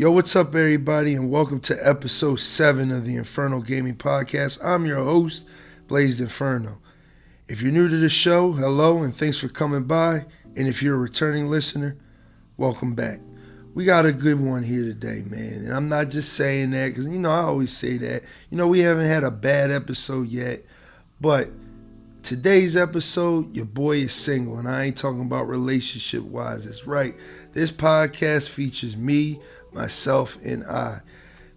Yo, what's up, everybody, and welcome to episode 7 of the ENFERNO Gaming Podcast. I'm your host, Blazed Inferno. If you're new to the show, hello, and thanks for coming by. And if you're a returning listener, welcome back. We got a good one here today, man. And I'm not just saying that because, I always say that. We haven't had a bad episode yet. But today's episode, your boy is single. And I ain't talking about relationship-wise. That's right. This podcast features me, myself, and I.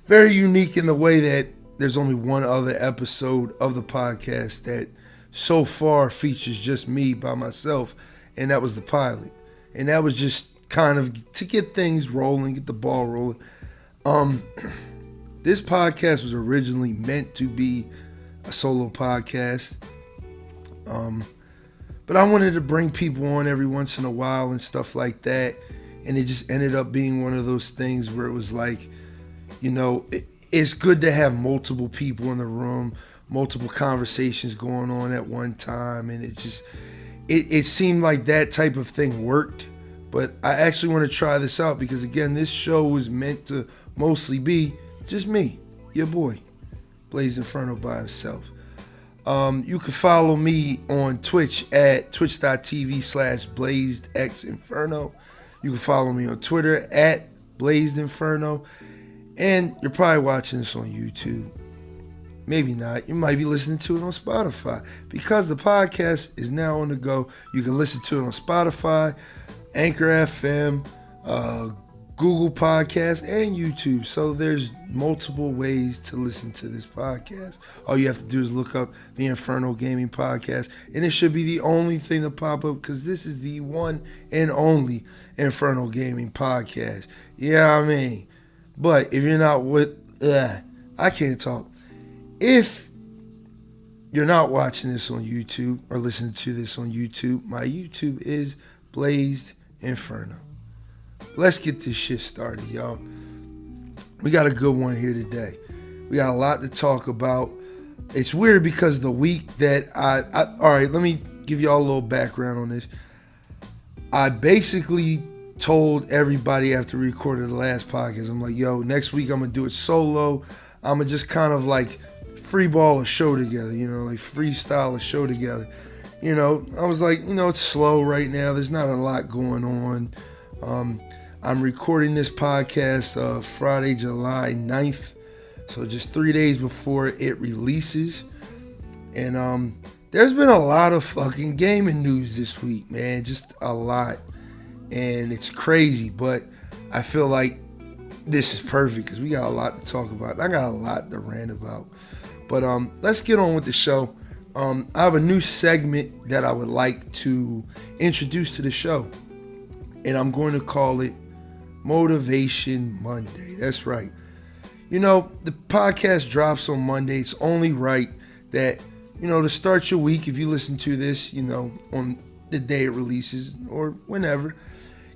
Very unique in the way that there's only one other episode of the podcast that so far features just me by myself, and that was the pilot. And that was just kind of to get things rolling, get the ball rolling. This podcast was originally meant to be a solo podcast. But I wanted to bring people on every once in a while and stuff like that. And it just ended up being one of those things where it was like, it's good to have multiple people in the room, multiple conversations going on at one time. And it seemed like that type of thing worked. But I actually want to try this out because, again, this show was meant to mostly be just me, your boy, Blazed Inferno by himself. You can follow me on Twitch at twitch.tv/BlazedXInferno. You can follow me on Twitter at Blazed Inferno. And you're probably watching this on YouTube. Maybe not. You might be listening to it on Spotify. Because the podcast is now on the go, you can listen to it on Spotify, Anchor FM, Google Podcasts, and YouTube. So there's multiple ways to listen to this podcast. All you have to do is look up the ENFERNO Gaming Podcast, and it should be the only thing to pop up because this is the one and only ENFERNO Gaming Podcast. Yeah, I mean, but if you're not I can't talk. If you're not watching this on YouTube or listening to this on YouTube, my YouTube is Blazed Inferno. Let's get this shit started, y'all. We got a good one here today. We got a lot to talk about. It's weird because the week that all right, let me give y'all a little background on this. I basically told everybody after we recorded the last podcast, I'm like, yo, next week I'm going to do it solo. I'm going to just kind of like freeball a show together, like freestyle a show together. I was like, it's slow right now. There's not a lot going on. I'm recording this podcast Friday, July 9th. So just 3 days before it releases. And there's been a lot of fucking gaming news this week, man. Just a lot. And it's crazy, but I feel like this is perfect because we got a lot to talk about. I got a lot to rant about. But let's get on with the show. I have a new segment that I would like to introduce to the show. And I'm going to call it Motivation Monday. That's right. The podcast drops on Monday. It's only right that, to start your week, if you listen to this, on the day it releases or whenever,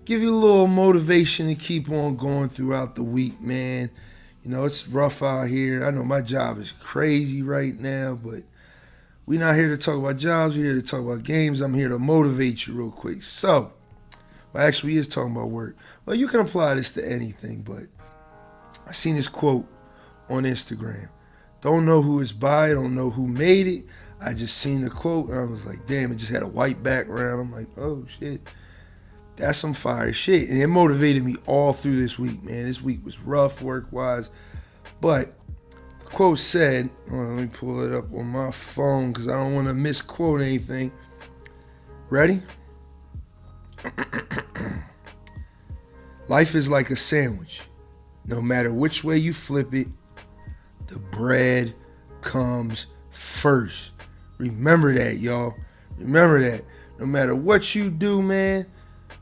give you a little motivation to keep on going throughout the week, man. It's rough out here. I know my job is crazy right now, but we're not here to talk about jobs. We're here to talk about games. I'm here to motivate you real quick. So, actually, he is talking about work. Well, you can apply this to anything, but I seen this quote on Instagram. Don't know who it's by, don't know who made it. I just seen the quote, and I was like, damn, it just had a white background. I'm like, oh, shit. That's some fire shit. And it motivated me all through this week, man. This week was rough work-wise. But the quote said, let me pull it up on my phone because I don't want to misquote anything. Ready? Life is like a sandwich. No matter which way you flip it, the bread comes first. Remember that, y'all. Remember that. No matter what you do, man,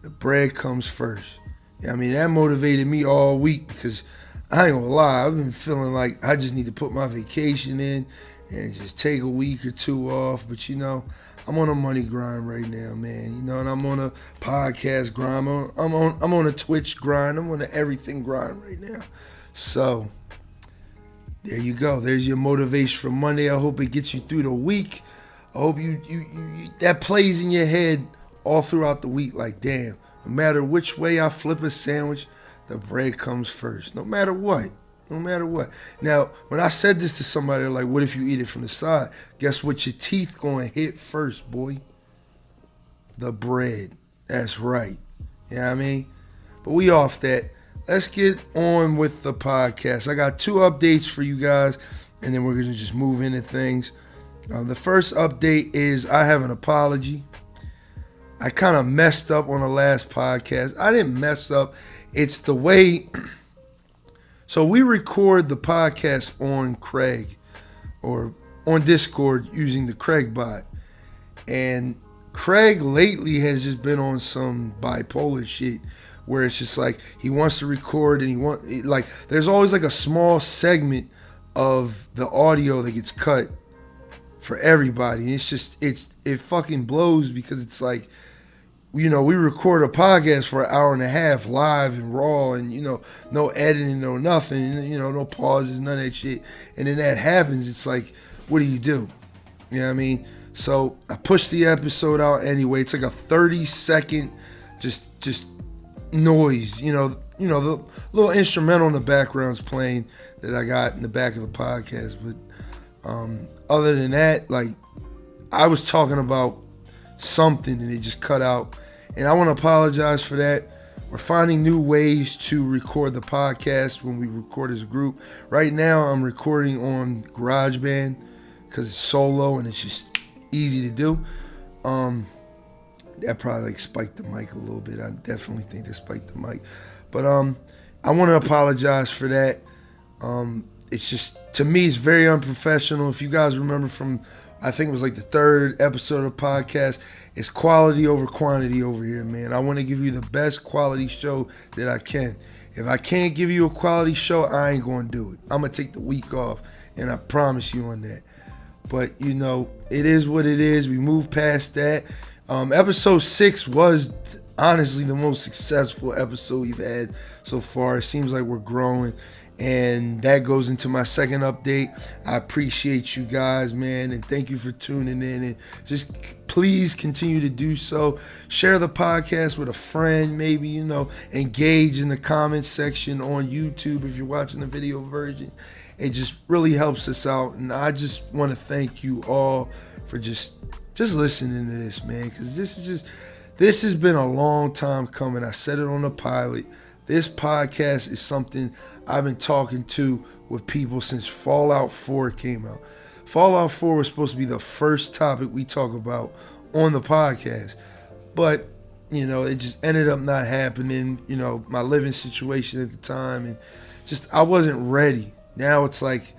the bread comes first. That motivated me all week because I ain't gonna lie, I've been feeling like I just need to put my vacation in and just take a week or two off. But I'm on a money grind right now, man. And I'm on a podcast grind. I'm on a Twitch grind. I'm on an everything grind right now. So there you go. There's your motivation for Monday. I hope it gets you through the week. I hope you that plays in your head all throughout the week. Like, damn, no matter which way I flip a sandwich, the bread comes first, no matter what. No matter what. Now, when I said this to somebody, they're like, what if you eat it from the side? Guess what your teeth going to hit first, boy? The bread. That's right. You know what I mean? But we off that. Let's get on with the podcast. I got 2 updates for you guys, and then we're going to just move into things. The first update is I have an apology. I kind of messed up on the last podcast. I didn't mess up. It's the way... So we record the podcast on Craig or on Discord using the Craig bot. And Craig lately has just been on some bipolar shit where it's just like he wants to record and there's always like a small segment of the audio that gets cut for everybody. And it fucking blows because it's like, we record a podcast for an hour and a half live and raw and, no editing, no nothing, no pauses, none of that shit. And then that happens. It's like, what do? You know what I mean? So I pushed the episode out anyway. It's like a 30-second just noise, the little instrumental in the background's playing that I got in the back of the podcast. But other than that, like I was talking about something and it just cut out. And I want to apologize for that. We're finding new ways to record the podcast when we record as a group. Right now, I'm recording on GarageBand because it's solo and it's just easy to do. That probably spiked the mic a little bit. I definitely think that spiked the mic. But I want to apologize for that. It's just, to me, it's very unprofessional. If you guys remember from, I think it was like the 3rd episode of the podcast, it's quality over quantity over here, man. I want to give you the best quality show that I can. If I can't give you a quality show, I ain't going to do it. I'm going to take the week off, and I promise you on that. But, it is what it is. We moved past that. Episode 6 was honestly the most successful episode we've had so far. It seems like we're growing. And that goes into my second update. I appreciate you guys, man, and thank you for tuning in. And just please continue to do so. Share the podcast with a friend, maybe, engage in the comments section on YouTube if you're watching the video version. It just really helps us out. And I just want to thank you all for just listening to this, man, because this has been a long time coming. I said it on the pilot. This podcast is something I've been talking to with people since Fallout 4 came out. Fallout 4 was supposed to be the first topic we talk about on the podcast. But, it just ended up not happening. My living situation at the time. And just, I wasn't ready. Now it's like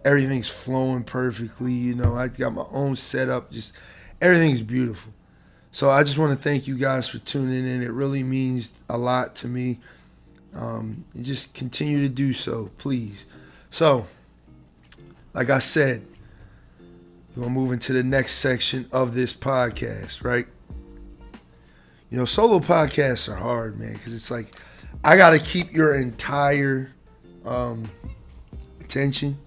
everything's flowing perfectly. I got my own setup. Just everything's beautiful. So I just want to thank you guys for tuning in. It really means a lot to me. And just continue to do so, please. So, like I said, we're going to move into the next section of this podcast, right? Solo podcasts are hard, man, because it's like I got to keep your entire attention.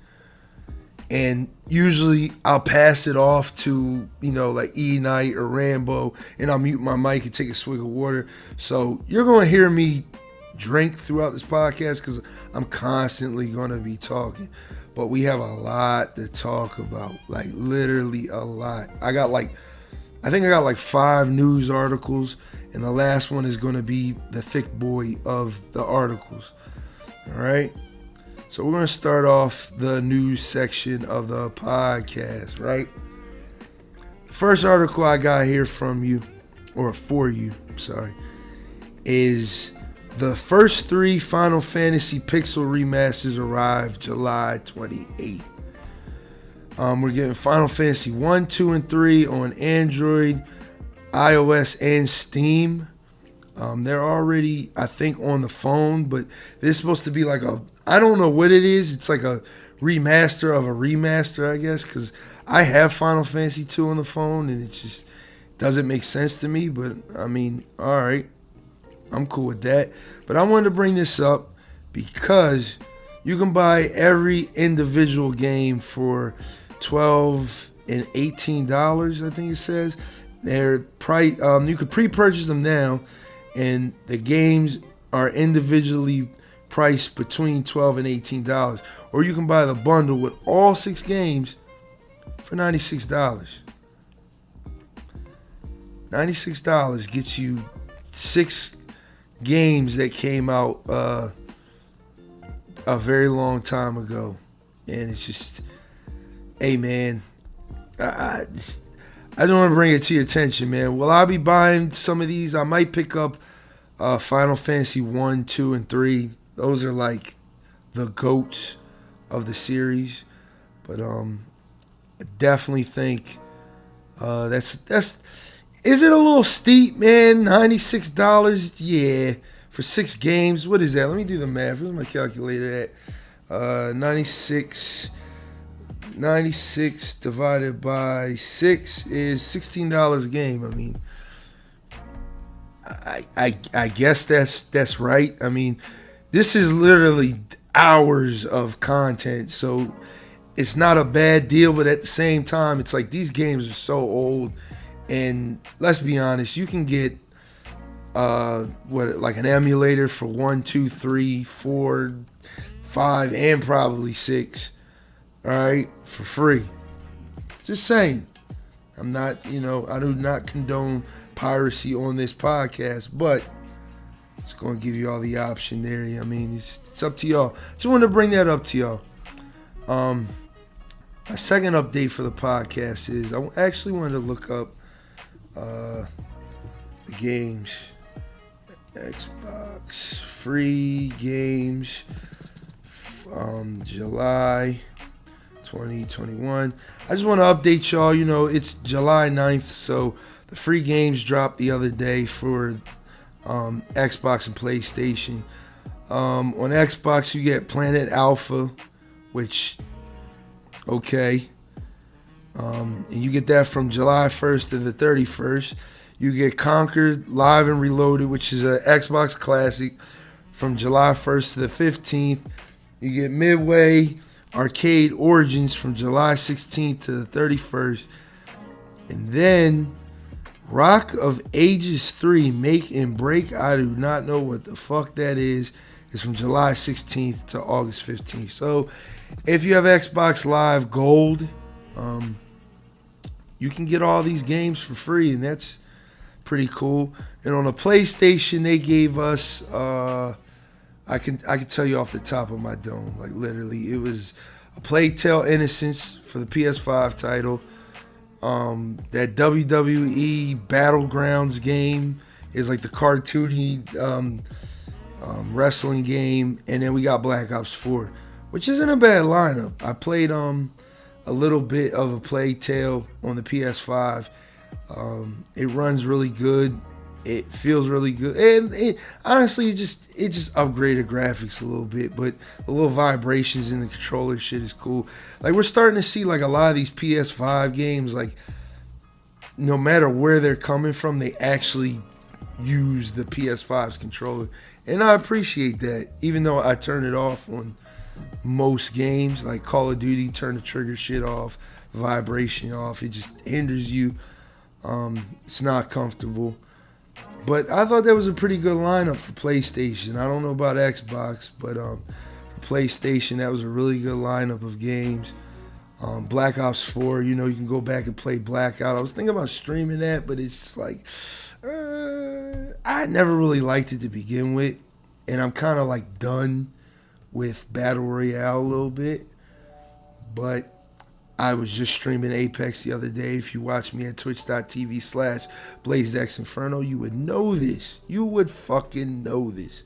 And usually I'll pass it off to, like E Night or Rambo, and I'll mute my mic and take a swig of water. So you're going to hear me drink throughout this podcast because I'm constantly going to be talking. But we have a lot to talk about, like literally a lot. I think I got 5 news articles, and the last one is going to be the thick boy of the articles. All right. So we're going to start off the news section of the podcast, right? The first article I got here from you, or for you, sorry, is the first 3 Final Fantasy Pixel remasters arrive July 28th. We're getting Final Fantasy 1, 2, and 3 on Android, iOS, and Steam. They're already, I think, on the phone, but this is supposed to be like I don't know what it is. It's like a remaster of a remaster, I guess, because I have Final Fantasy 2 on the phone, and it just doesn't make sense to me, but I mean, all right. I'm cool with that. But I wanted to bring this up because you can buy every individual game for $12 and $18, I think it says. They're price. You could pre-purchase them now, and the games are individually priced between $12 and $18. Or you can buy the bundle with all 6 games for $96. $96 gets you 6 games that came out a very long time ago. And it's just, hey man, I just want to bring it to your attention, man. Will I be buying some of these? I might pick up Final Fantasy 1, 2, and 3. Those are like the GOATs of the series. But I definitely think that's is it a little steep, man? $96? Yeah. For 6 games. What is that? Let me do the math. Where's my calculator at? 96 divided by 6 is $16 a game. I mean, I guess that's right. I mean, this is literally hours of content, so it's not a bad deal. But at the same time, it's like these games are so old, and let's be honest, you can get like an emulator for 1, 2, 3, 4, 5, and probably 6. All right, for free. Just saying. I'm not, I do not condone piracy on this podcast, but it's going to give you all the option there. I mean, it's up to y'all. Just wanted to bring that up to y'all. My second update for the podcast is I actually wanted to look up the games. Xbox free games from July 2021. I just want to update y'all. It's July 9th, so the free games dropped the other day for Xbox and PlayStation. On Xbox, you get Planet Alpha, which, okay. And you get that from July 1st to the 31st. You get Conquer Live and Reloaded, which is an Xbox classic, from July 1st to the 15th. You get Midway Arcade Origins from July 16th to the 31st. And then Rock of Ages 3 Make and Break. I do not know what the fuck that is. It's from July 16th to August 15th. So if you have Xbox Live Gold, you can get all these games for free, and that's pretty cool. And on the PlayStation, they gave us I can tell you off the top of my dome, like literally, it was a Plague Tale Innocence for the PS5 title. That WWE Battlegrounds game is like the cartoony wrestling game, and then we got Black Ops 4, which isn't a bad lineup. I played a little bit of a Plague Tale on the PS5. It runs really good. It feels really good, and honestly, it just upgraded graphics a little bit. But the little vibrations in the controller shit is cool. Like, we're starting to see like a lot of these PS5 games, like no matter where they're coming from, they actually use the PS5's controller, and I appreciate that. Even though I turn it off on most games, like Call of Duty, turn the trigger shit off, vibration off. It just hinders you. It's not comfortable. But I thought that was a pretty good lineup for PlayStation. I don't know about Xbox, but for PlayStation, that was a really good lineup of games. Black Ops 4, you can go back and play Blackout. I was thinking about streaming that, but it's just like, I never really liked it to begin with. And I'm kind of like done with Battle Royale a little bit. But I was just streaming Apex the other day. If you watch me at twitch.tv/BlazedXinferno, you would know this. You would fucking know this.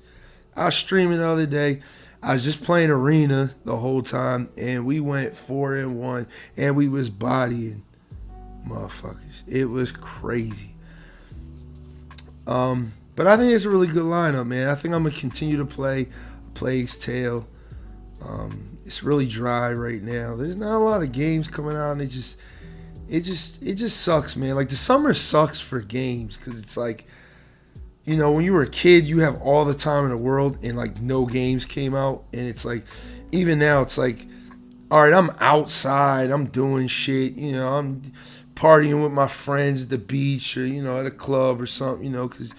I was streaming the other day. I was just playing Arena the whole time, and we went 4-1, and we was bodying motherfuckers. It was crazy. But I think it's a really good lineup, man. I think I'm gonna continue to play A Plague's Tale. It's really dry right now. There's not a lot of games coming out, and it just sucks, man. Like, the summer sucks for games, because it's like, when you were a kid, you have all the time in the world, and like no games came out, and it's like, even now, it's like, all right, I'm outside, I'm doing shit, I'm partying with my friends at the beach, or at a club or something, because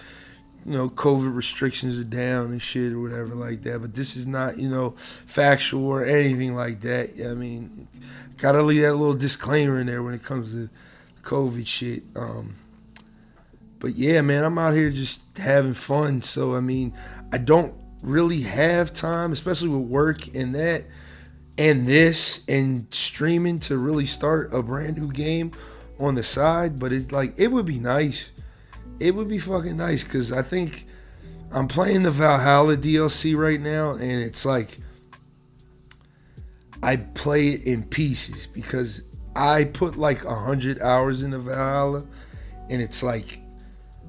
COVID restrictions are down and shit or whatever like that. But this is not, factual or anything like that. I mean, gotta leave that little disclaimer in there when it comes to COVID shit. But yeah, man, I'm out here just having fun. So, I mean, I don't really have time, especially with work and that and this and streaming, to really start a brand new game on the side. But it's like, it would be nice. It would be fucking nice, because I think I'm playing the Valhalla DLC right now, and it's like I play it in pieces because I put like 100 hours into Valhalla, and it's like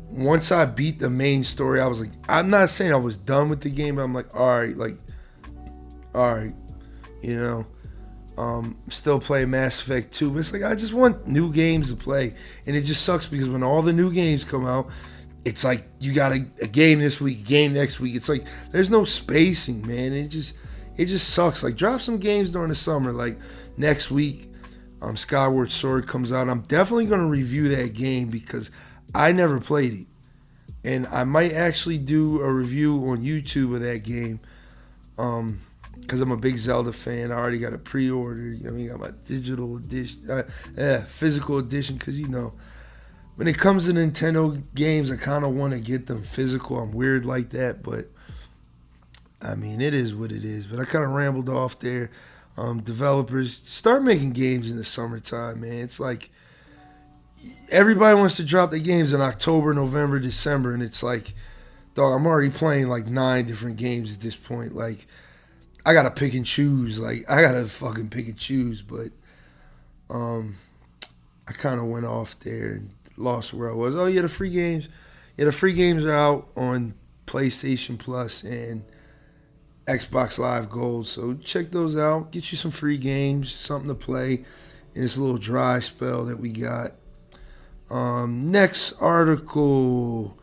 once I beat the main story, I was like, I'm not saying I was done with the game, but I'm like, all right, still playing Mass Effect 2, but it's like I just want new games to play, and it just sucks because when all the new games come out, it's like you got a game this week, a game next week. It's like there's no spacing, man. It just sucks. Like, drop some games during the summer. Like next week, Skyward Sword comes out. I'm definitely gonna review that game because I never played it, and I might actually do a review on YouTube of that game. Because I'm a big Zelda fan. I already got a pre-order. Got my digital edition, physical edition. Because when it comes to Nintendo games, I kind of want to get them physical. I'm weird like that, but I mean, it is what it is. But I kind of rambled off there. Developers, start making games in the summertime, man. It's like everybody wants to drop their games in October, November, December, and it's like, dog, I'm already playing like 9 different games at this point. Like, I gotta pick and choose. Like, I gotta fucking pick and choose. But I kind of went off there and lost where I was. Oh yeah, the free games. Yeah, the free games are out on PlayStation Plus and Xbox Live Gold. So check those out. Get you some free games, something to play in this little dry spell that we got. Next article.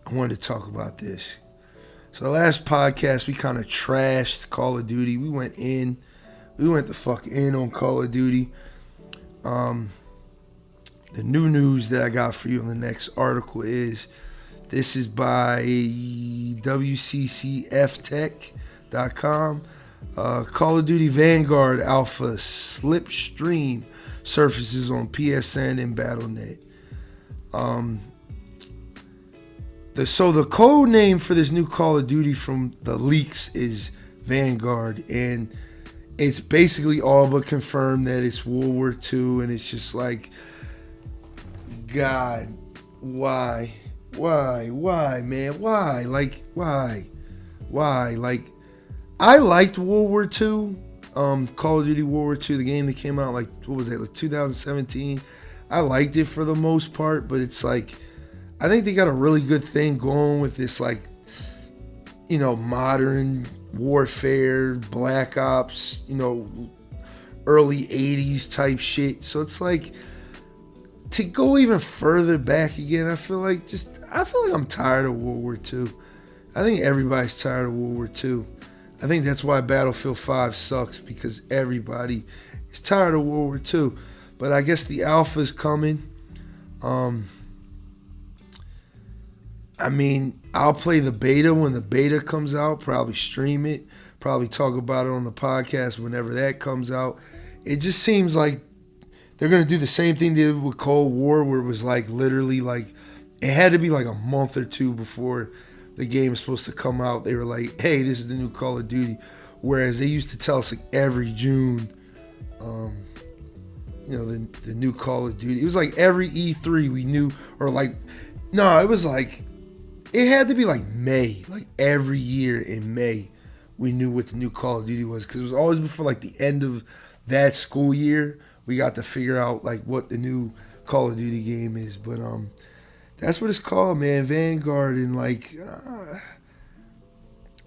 I wanted to talk about this. So last podcast, we kind of trashed Call of Duty. We went the fuck in on Call of Duty. The new news that I got for you in the next article is, this is by WCCFtech.com. Call of Duty Vanguard Alpha Slipstream surfaces on PSN and Battle.net. The code name for this new Call of Duty from the leaks is Vanguard, and it's basically all but confirmed that it's World War II, and it's just like, God, why, man, why? Like, why? Like, I liked World War II, Call of Duty World War II, the game that came out like 2017. I liked it for the most part, but it's like, I think they got a really good thing going with this, like, modern warfare, Black Ops, early 80s type shit. So it's like, to go even further back again, I feel like I'm tired of World War II. I think everybody's tired of World War II. I think that's why Battlefield 5 sucks, because everybody is tired of World War II. But I guess the alpha's coming. I mean, I'll play the beta when the beta comes out, probably stream it, probably talk about it on the podcast whenever that comes out. It just seems like they're going to do the same thing they did with Cold War, where it was like literally like, it had to be like a month or two before the game was supposed to come out. They were like, hey, this is the new Call of Duty. Whereas they used to tell us like every June, the new Call of Duty. It was like every E3 we knew, or like, no, it was like, it had to be like May, like every year in May, we knew what the new Call of Duty was, because it was always before like the end of that school year, we got to figure out like what the new Call of Duty game is. But that's what it's called, man, Vanguard. And like,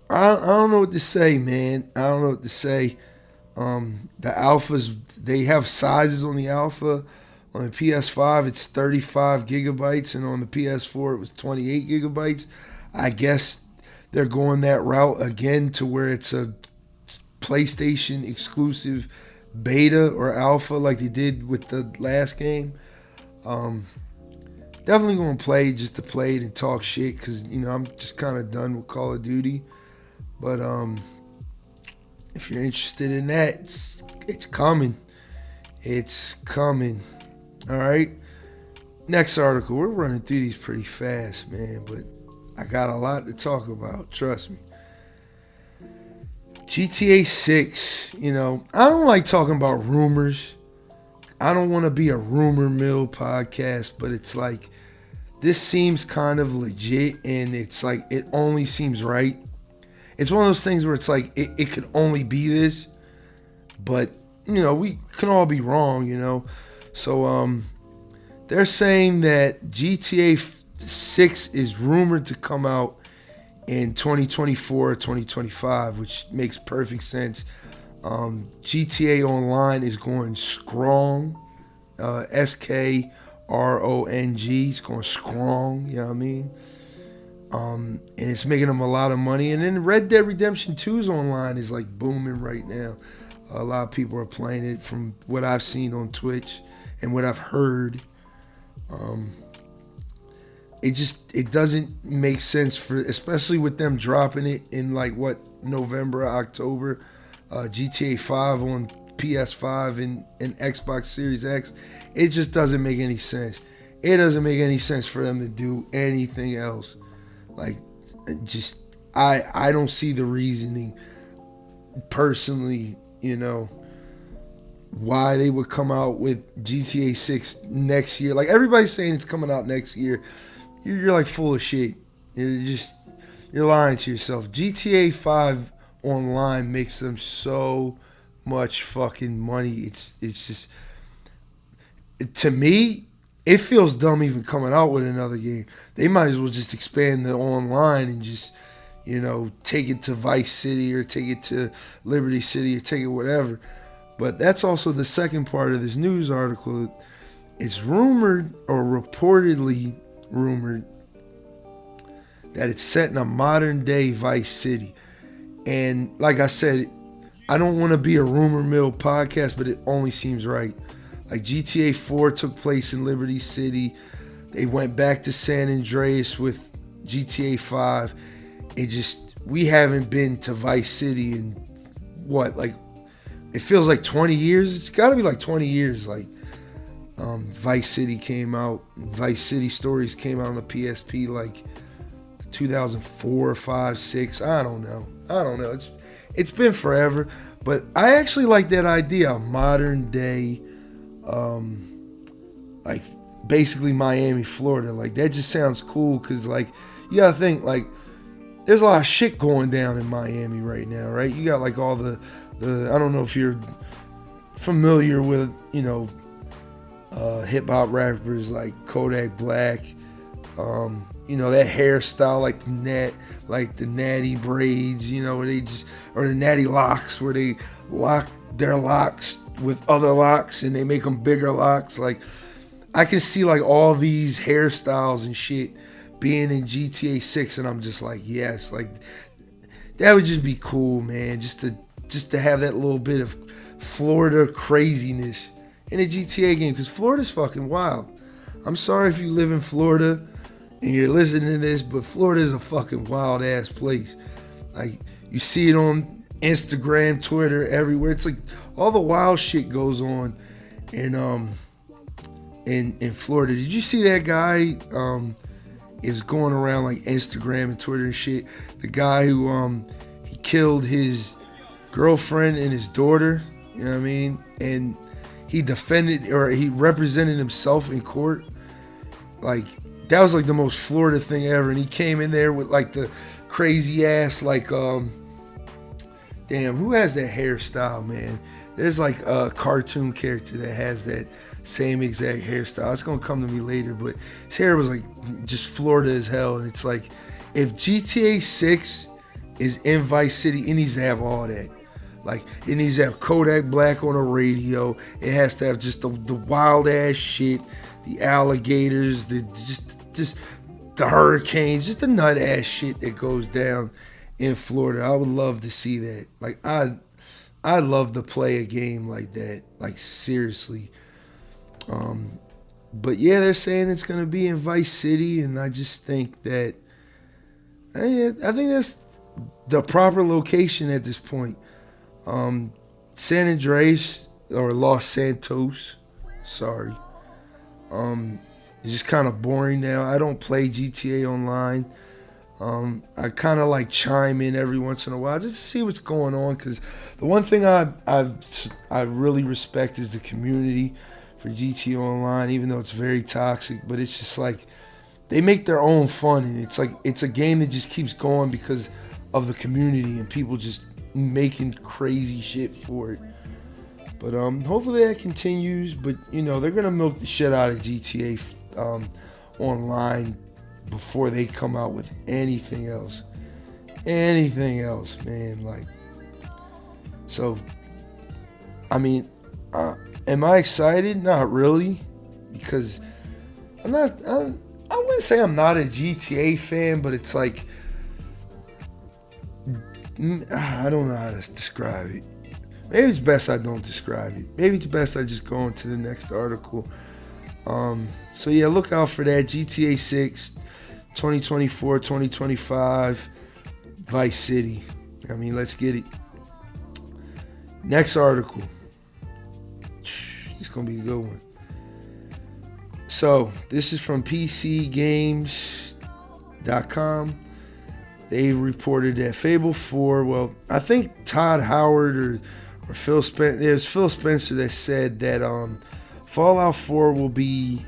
I don't know what to say, man. I don't know what to say. The alphas, they have sizes on the alpha. On the PS5, it's 35 gigabytes, and on the PS4, it was 28 gigabytes. I guess they're going that route again to where it's a PlayStation exclusive beta or alpha like they did with the last game. Definitely gonna play just to play it and talk shit, cause I'm just kind of done with Call of Duty. But if you're interested in that, it's coming. It's coming. All right. Next article. We're running through these pretty fast, man, but I got a lot to talk about. Trust me. GTA 6. I don't like talking about rumors. I don't want to be a rumor mill podcast, but it's like, this seems kind of legit, and it's like, it only seems right. It's one of those things where it's like, it could only be this, but, we can all be wrong, So, they're saying that GTA 6 is rumored to come out in 2024 or 2025, which makes perfect sense. GTA Online is going strong. SKRONG. It's going strong. You know what I mean? And it's making them a lot of money. And then Red Dead Redemption 2's online is like booming right now. A lot of people are playing it from what I've seen on Twitch and what I've heard. It doesn't make sense especially with them dropping it in like November or October. GTA 5 on PS5 and Xbox Series X. It just doesn't make any sense. It doesn't make any sense for them to do anything else. Like, I don't see the reasoning personally, why they would come out with GTA 6 next year. Like, everybody's saying it's coming out next year. You're like full of shit. You're lying to yourself. GTA 5 online makes them so much fucking money. It's just, to me, it feels dumb even coming out with another game. They might as well just expand the online and just, take it to Vice City or take it to Liberty City or take it whatever. But that's also the second part of this news article. It's rumored, or reportedly rumored, that it's set in a modern day Vice City. And like I said, I don't want to be a rumor mill podcast, but it only seems right. Like, GTA 4 took place in Liberty City. They went back to San Andreas with GTA 5. We haven't been to Vice City in it feels like 20 years. It's got to be like 20 years. Like, Vice City came out. Vice City Stories came out on the PSP like 2004, 5, 6. I don't know. It's been forever. But I actually like that idea, a modern day, like basically Miami, Florida. Like, that just sounds cool, because like, you gotta think, like, there's a lot of shit going down in Miami right now, right? You got like all the I don't know if you're familiar with, hip hop rappers like Kodak Black, that hairstyle, like the natty braids, where they just, or the natty locks, where they lock their locks with other locks and they make them bigger locks. Like, I can see like all these hairstyles and shit being in GTA 6, and I'm just like, yes, like, that would just be cool, man. Just to have that little bit of Florida craziness in a GTA game, because Florida's fucking wild. I'm sorry if you live in Florida and you're listening to this, but Florida is a fucking wild ass place. Like, you see it on Instagram, Twitter, everywhere. It's like all the wild shit goes on in Florida. Did you see that guy is going around like Instagram and Twitter and shit? The guy who he killed his girlfriend and his daughter, you know what I mean? And he defended, or he represented himself in court. Like, that was like the most Florida thing ever. And he came in there with like the crazy ass, like, damn, who has that hairstyle, man? There's like a cartoon character that has that same exact hairstyle. It's gonna come to me later, but his hair was like just Florida as hell. And it's like, if GTA 6 is in Vice City, it needs to have all that. Like, it needs to have Kodak Black on the radio. It has to have just the wild ass shit, the alligators, just the hurricanes, just the nut ass shit that goes down in Florida. I would love to see that. Like, I'd love to play a game like that. Like, seriously. But yeah, they're saying it's gonna be in Vice City, and I just think that I think that's the proper location at this point. San Andreas or Los Santos, sorry. It's just kind of boring now. I don't play GTA Online. I kind of like chime in every once in a while just to see what's going on, because the one thing I really respect is the community for GTA Online, even though it's very toxic. But it's just like they make their own fun, and it's like it's a game that just keeps going because of the community and people just making crazy shit for it. But hopefully that continues. But they're gonna milk the shit out of GTA Online before they come out with anything else. Anything else, man. Like, so, I mean, am I excited? Not really, because I'm not. I wouldn't say I'm not a GTA fan, but it's like I don't know how to describe it. Maybe it's best I don't describe it. Maybe it's best I just go into the next article. So yeah, look out for that. GTA 6, 2024, 2025, Vice City. I mean, let's get it. Next article. It's going to be a good one. So, this is from PCGames.com. They reported that Fable 4, well, I think Todd Howard or Phil Spencer, it was Phil Spencer that said that Fallout 4 will be,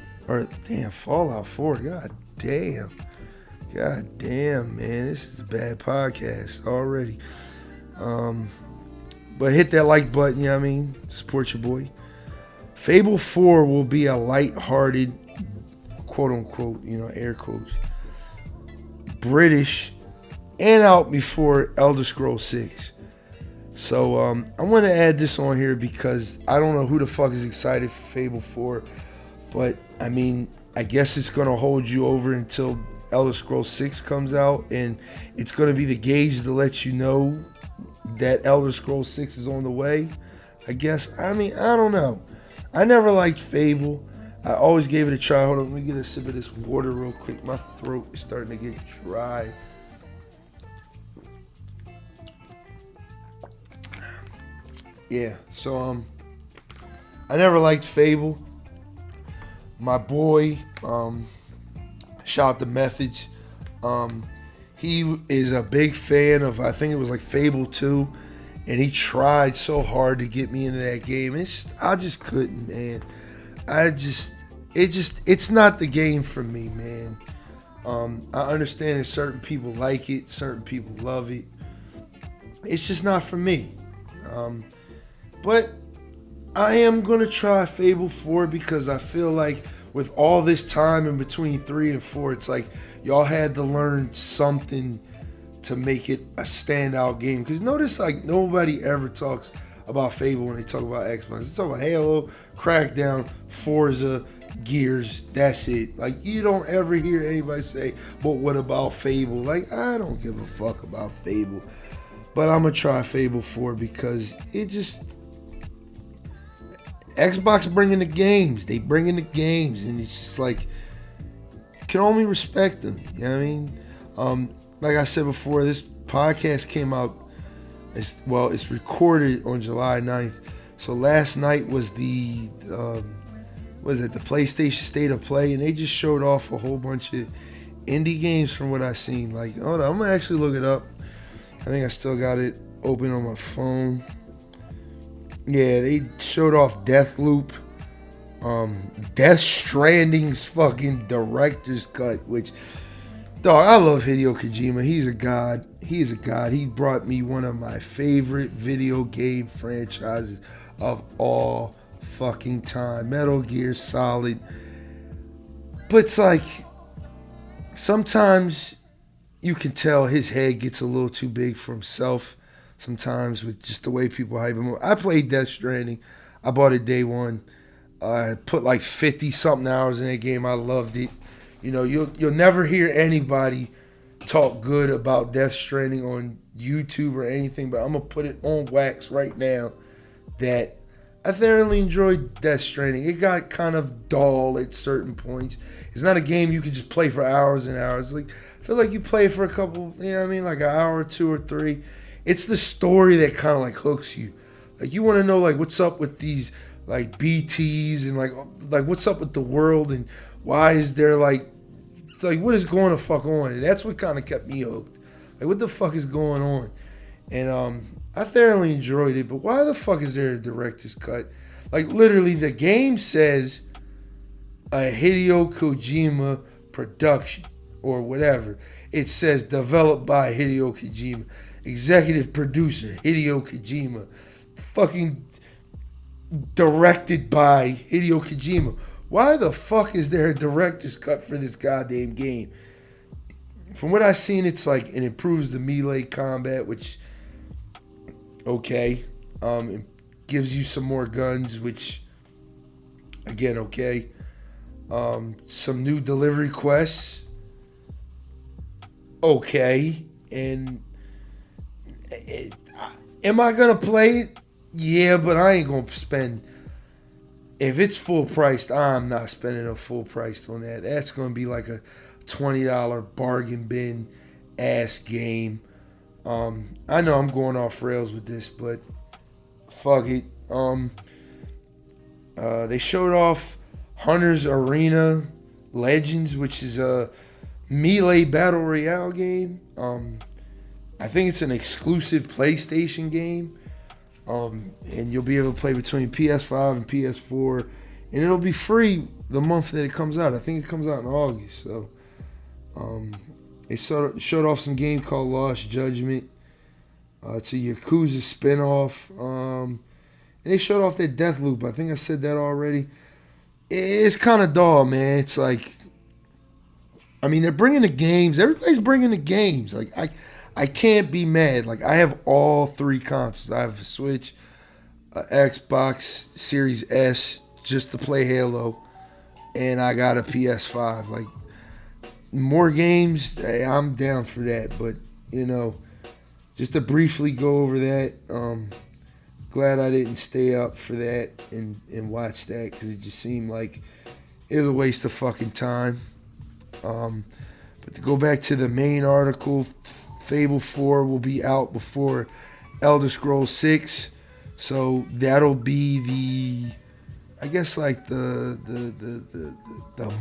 Fallout 4, god damn, man, this is a bad podcast already. But hit that like button, you know what I mean? Support your boy. Fable 4 will be a light-hearted, quote-unquote, air quotes, British, and out before Elder Scrolls 6. So I want to add this on here because I don't know who the fuck is excited for Fable 4, but I mean, I guess it's going to hold you over until Elder Scrolls 6 comes out, and it's going to be the gauge to let you know that Elder Scrolls 6 is on the way, I guess. I mean, I don't know. I never liked Fable. I always gave it a try. Hold on, let me get a sip of this water real quick. My throat is starting to get dry. Yeah, so I never liked Fable. My boy, shout out to Methods. He is a big fan of, I think it was like Fable 2, and he tried so hard to get me into that game. I just couldn't, man. It's not the game for me, man. I understand that certain people like it, certain people love it. It's just not for me. But I am going to try Fable 4 because I feel like with all this time in between 3 and 4, it's like y'all had to learn something to make it a standout game. Because notice, like, nobody ever talks about Fable when they talk about Xbox. They talk about Halo, Crackdown, Forza, Gears. That's it. Like, you don't ever hear anybody say, but what about Fable? Like, I don't give a fuck about Fable. But I'm going to try Fable 4 because it just... Xbox bringing the games. They bringing the games. And it's just like... can only respect them. You know what I mean? Like I said before, this podcast came out... It's recorded on July 9th. So last night was the... the PlayStation State of Play. And they just showed off a whole bunch of indie games from what I seen. Like, hold on. I'm going to actually look it up. I think I still got it open on my phone. Yeah, they showed off Deathloop. Death Stranding's fucking director's cut, which, dog, I love Hideo Kojima. He's a god. He is a god. He brought me one of my favorite video game franchises of all fucking time. Metal Gear Solid. But it's like, sometimes you can tell his head gets a little too big for himself sometimes with just the way people hype him up. I played Death Stranding. I bought it day one. I put like 50-something hours in that game. I loved it. You know, you'll never hear anybody talk good about Death Stranding on YouTube or anything, but I'm going to put it on wax right now that I thoroughly enjoyed Death Stranding. It got kind of dull at certain points. It's not a game you can just play for hours and hours. Like, I feel like you play for a couple, you know what I mean, like an hour or two or three. It's the story that kind of like hooks you. Like, you want to know like what's up with these like BTs and like what's up with the world and why is there like what is going to fuck on? And that's what kind of kept me hooked. Like, what the fuck is going on? And I thoroughly enjoyed it, but why the fuck is there a director's cut? Like, literally, the game says a Hideo Kojima production or whatever. It says developed by Hideo Kojima, executive producer Hideo Kojima, fucking directed by Hideo Kojima. Why the fuck is there a director's cut for this goddamn game? From what I've seen, it's like it improves the melee combat, which, okay. It gives you some more guns, which, again, okay. Some new delivery quests, okay. And am I gonna play it? Yeah, but I ain't gonna spend. If it's full priced, I'm not spending a full price on that. That's gonna be like a $20 bargain bin ass game. I know I'm going off rails with this, but fuck it. They showed off Hunter's Arena Legends, which is a melee battle royale game. I think it's an exclusive PlayStation game. And you'll be able to play between PS5 and PS4, and it'll be free the month that it comes out. I think it comes out in August. So, they showed off some game called Lost Judgment. It's a Yakuza spinoff. And they showed off that Deathloop. I think I said that already. It's kind of dull, man. It's like, I mean, they're bringing the games. Everybody's bringing the games. Like, I can't be mad. Like, I have all three consoles. I have a Switch, a Xbox Series S just to play Halo, and I got a PS5. Like, more games, hey, I'm down for that. But, you know, just to briefly go over that, glad I didn't stay up for that and watch that, because it just seemed like it was a waste of fucking time. But to go back to the main article, Fable 4 will be out before Elder Scrolls 6, so that'll be the, I guess, like the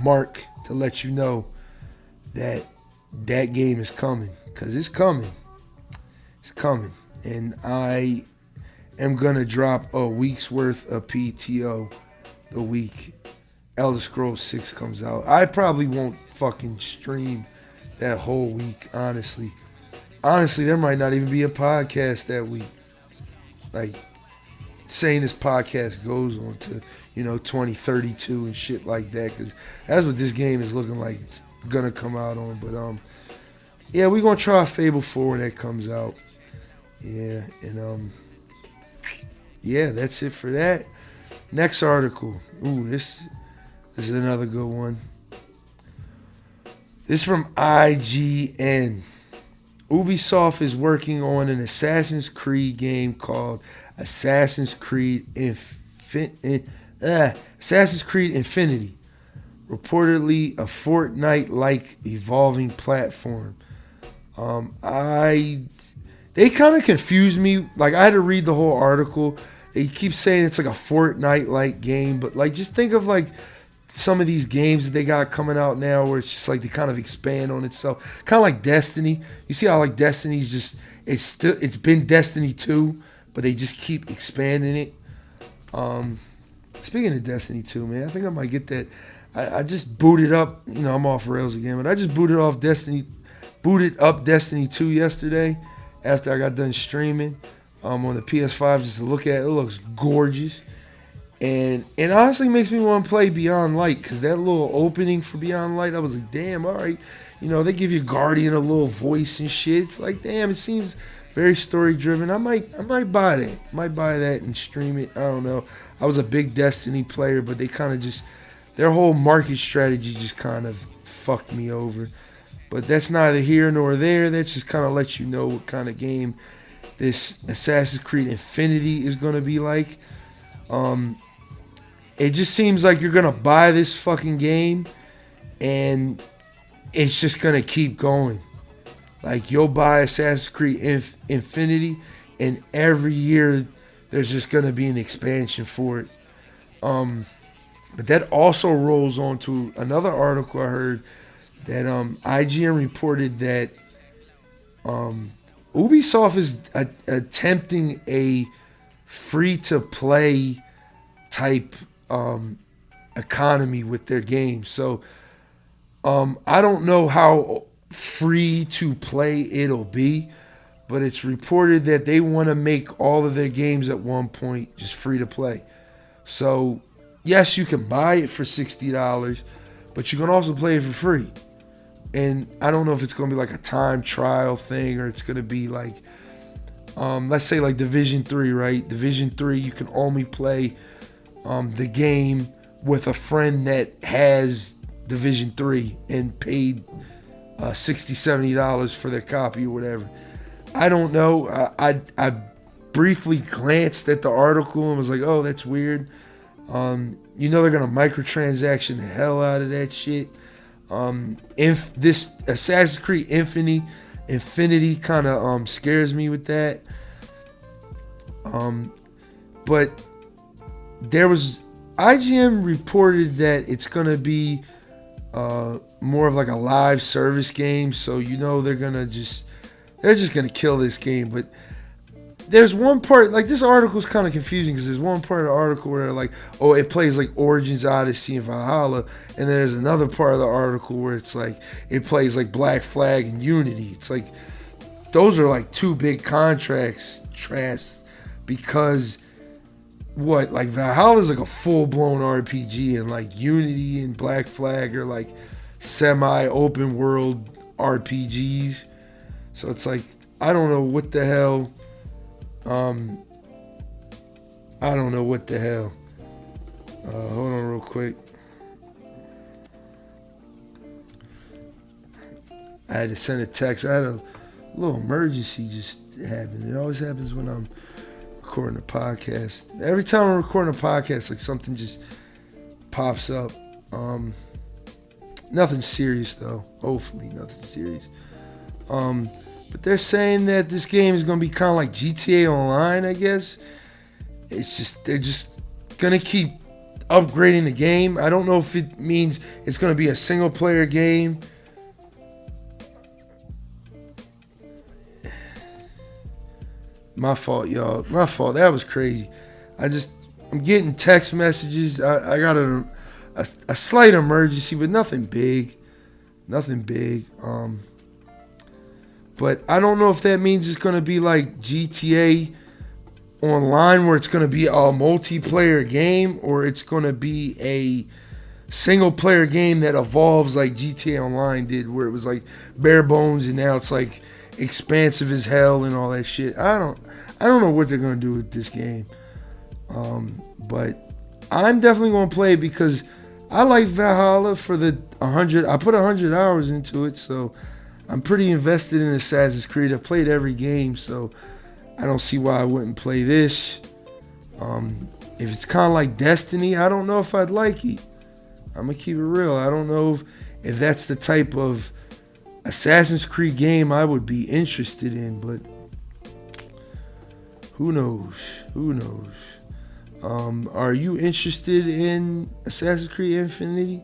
mark to let you know that that game is coming, because it's coming, and I am gonna drop a week's worth of PTO the week Elder Scrolls 6 comes out. I probably won't fucking stream that whole week, honestly. Honestly, there might not even be a podcast that week. Like, saying this podcast goes on to, 2032 and shit like that, because that's what this game is looking like it's gonna come out on. But yeah, we're gonna try Fable 4 when that comes out. Yeah, and yeah, that's it for that. Next article. Ooh, this is another good one. This is from IGN. Ubisoft is working on an Assassin's Creed game called Assassin's Creed Infinity. Reportedly a Fortnite-like evolving platform. They kind of confused me. Like, I had to read the whole article. They keep saying it's like a Fortnite-like game, but like, just think of like some of these games that they got coming out now where it's just like they kind of expand on itself. Kind of like Destiny. You see how like Destiny's just, it's been Destiny 2, but they just keep expanding it. Speaking of Destiny 2, man, I think I might get that. I just booted up, I'm off rails again, but I just booted up Destiny 2 yesterday after I got done streaming on the PS5 just to look at it. It looks gorgeous. And it honestly makes me want to play Beyond Light, because that little opening for Beyond Light, I was like, damn, all right. They give you Guardian a little voice and shit. It's like, damn, it seems very story driven. I might buy that. Might buy that and stream it. I don't know. I was a big Destiny player, but they kind of just, their whole market strategy just kind of fucked me over. But that's neither here nor there. That just kind of lets you know what kind of game this Assassin's Creed Infinity is going to be like. It just seems like you're gonna buy this fucking game and it's just gonna keep going. Like, you'll buy Assassin's Creed Infinity, and every year there's just gonna be an expansion for it. But that also rolls on to another article I heard that IGN reported that Ubisoft is attempting a free-to-play type economy with their games. So I don't know how free to play it'll be, but it's reported that they want to make all of their games at one point just free to play. So yes, you can buy it for $60, but you can also play it for free. And I don't know if it's going to be like a time trial thing, or it's going to be like, let's say like Division 3, right? Division 3, you can only play the game with a friend that has Division 3 and paid $60, $70 for their copy or whatever. I don't know. I briefly glanced at the article and was like, oh, that's weird. You know they're going to microtransaction the hell out of that shit. If this Assassin's Creed Infinity kind of scares me with that. But there was, IGN reported that it's going to be more of like a live service game, so you know they're just gonna kill this game. But there's one part, like, this article is kind of confusing because there's one part of the article where like, oh, it plays like Origins, Odyssey, and Valhalla, and then there's another part of the article where it's like it plays like Black Flag and Unity. It's like those are like two big contracts, because what, like Valhalla is like a full-blown RPG, and like Unity and Black Flag are like semi-open world RPGs. So it's like, I don't know what the hell. I don't know what the hell. Hold on real quick. I had to send a text. I had a little emergency just happen. It always happens when I'm recording a podcast. Every time I'm recording a podcast, like something just pops up. Nothing serious though. Hopefully nothing serious. But they're saying that this game is gonna be kind of like GTA Online, I guess. It's just, they're just gonna keep upgrading the game. I don't know if it means it's gonna be a single player game. My fault, y'all. My fault. That was crazy. I'm getting text messages. I got a slight emergency, but nothing big. Nothing big. But I don't know if that means it's going to be like GTA Online, where it's going to be a multiplayer game, or it's going to be a single player game that evolves like GTA Online did, where it was like bare bones and now it's like expansive as hell and all that shit. I don't know what they're going to do with this game. But I'm definitely going to play it because I like Valhalla for the 100. I put 100 hours into it, so I'm pretty invested in Assassin's Creed. I've played every game, so I don't see why I wouldn't play this. If it's kind of like Destiny, I don't know if I'd like it. I'm going to keep it real. I don't know if that's the type of Assassin's Creed game I would be interested in, but who knows? Who knows? Are you interested in Assassin's Creed Infinity?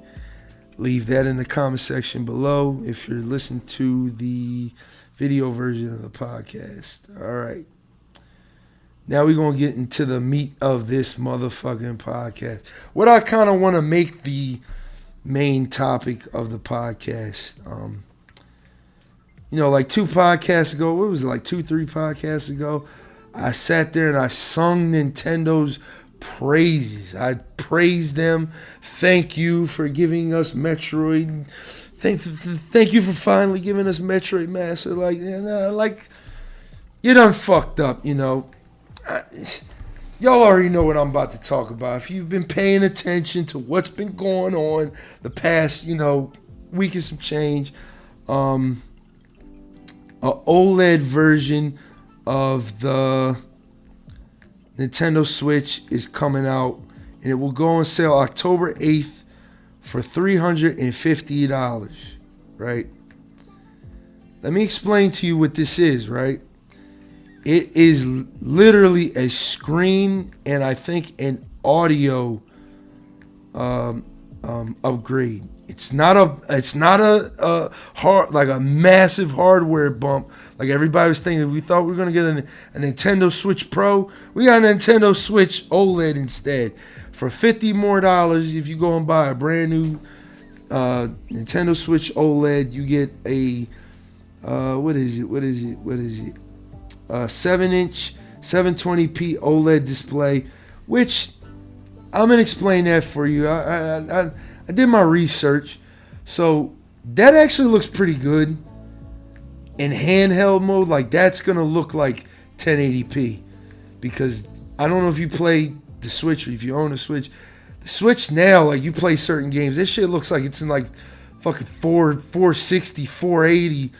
Leave that in the comment section below if you're listening to the video version of the podcast. All right. Now we're going to get into the meat of this motherfucking podcast. What I kind of want to make the main topic of the podcast. Like 2 podcasts ago, what was it, like 2-3 podcasts ago, I sat there and I sung Nintendo's praises. I praised them. Thank you for giving us Metroid. Thank you for finally giving us Metroid Master. Like, you done fucked up, Y'all already know what I'm about to talk about. If you've been paying attention to what's been going on the past, week and some change, a OLED version of the Nintendo Switch is coming out, and it will go on sale October 8th for $350, right? Let me explain to you what this is, right? It is literally a screen and I think an audio upgrade. It's not a hard, like a massive hardware bump like everybody was thinking. We thought we were gonna get a Nintendo Switch Pro. We got a Nintendo Switch OLED instead. For $50 more, if you go and buy a brand new Nintendo Switch OLED, you get a 7-inch 720p OLED display, which I'm gonna explain that for you. I did my research, so that actually looks pretty good in handheld mode. Like, that's gonna look like 1080p, because I don't know if you play the Switch or if you own a Switch. The Switch now, like, you play certain games, this shit looks like it's in like fucking 460, 480,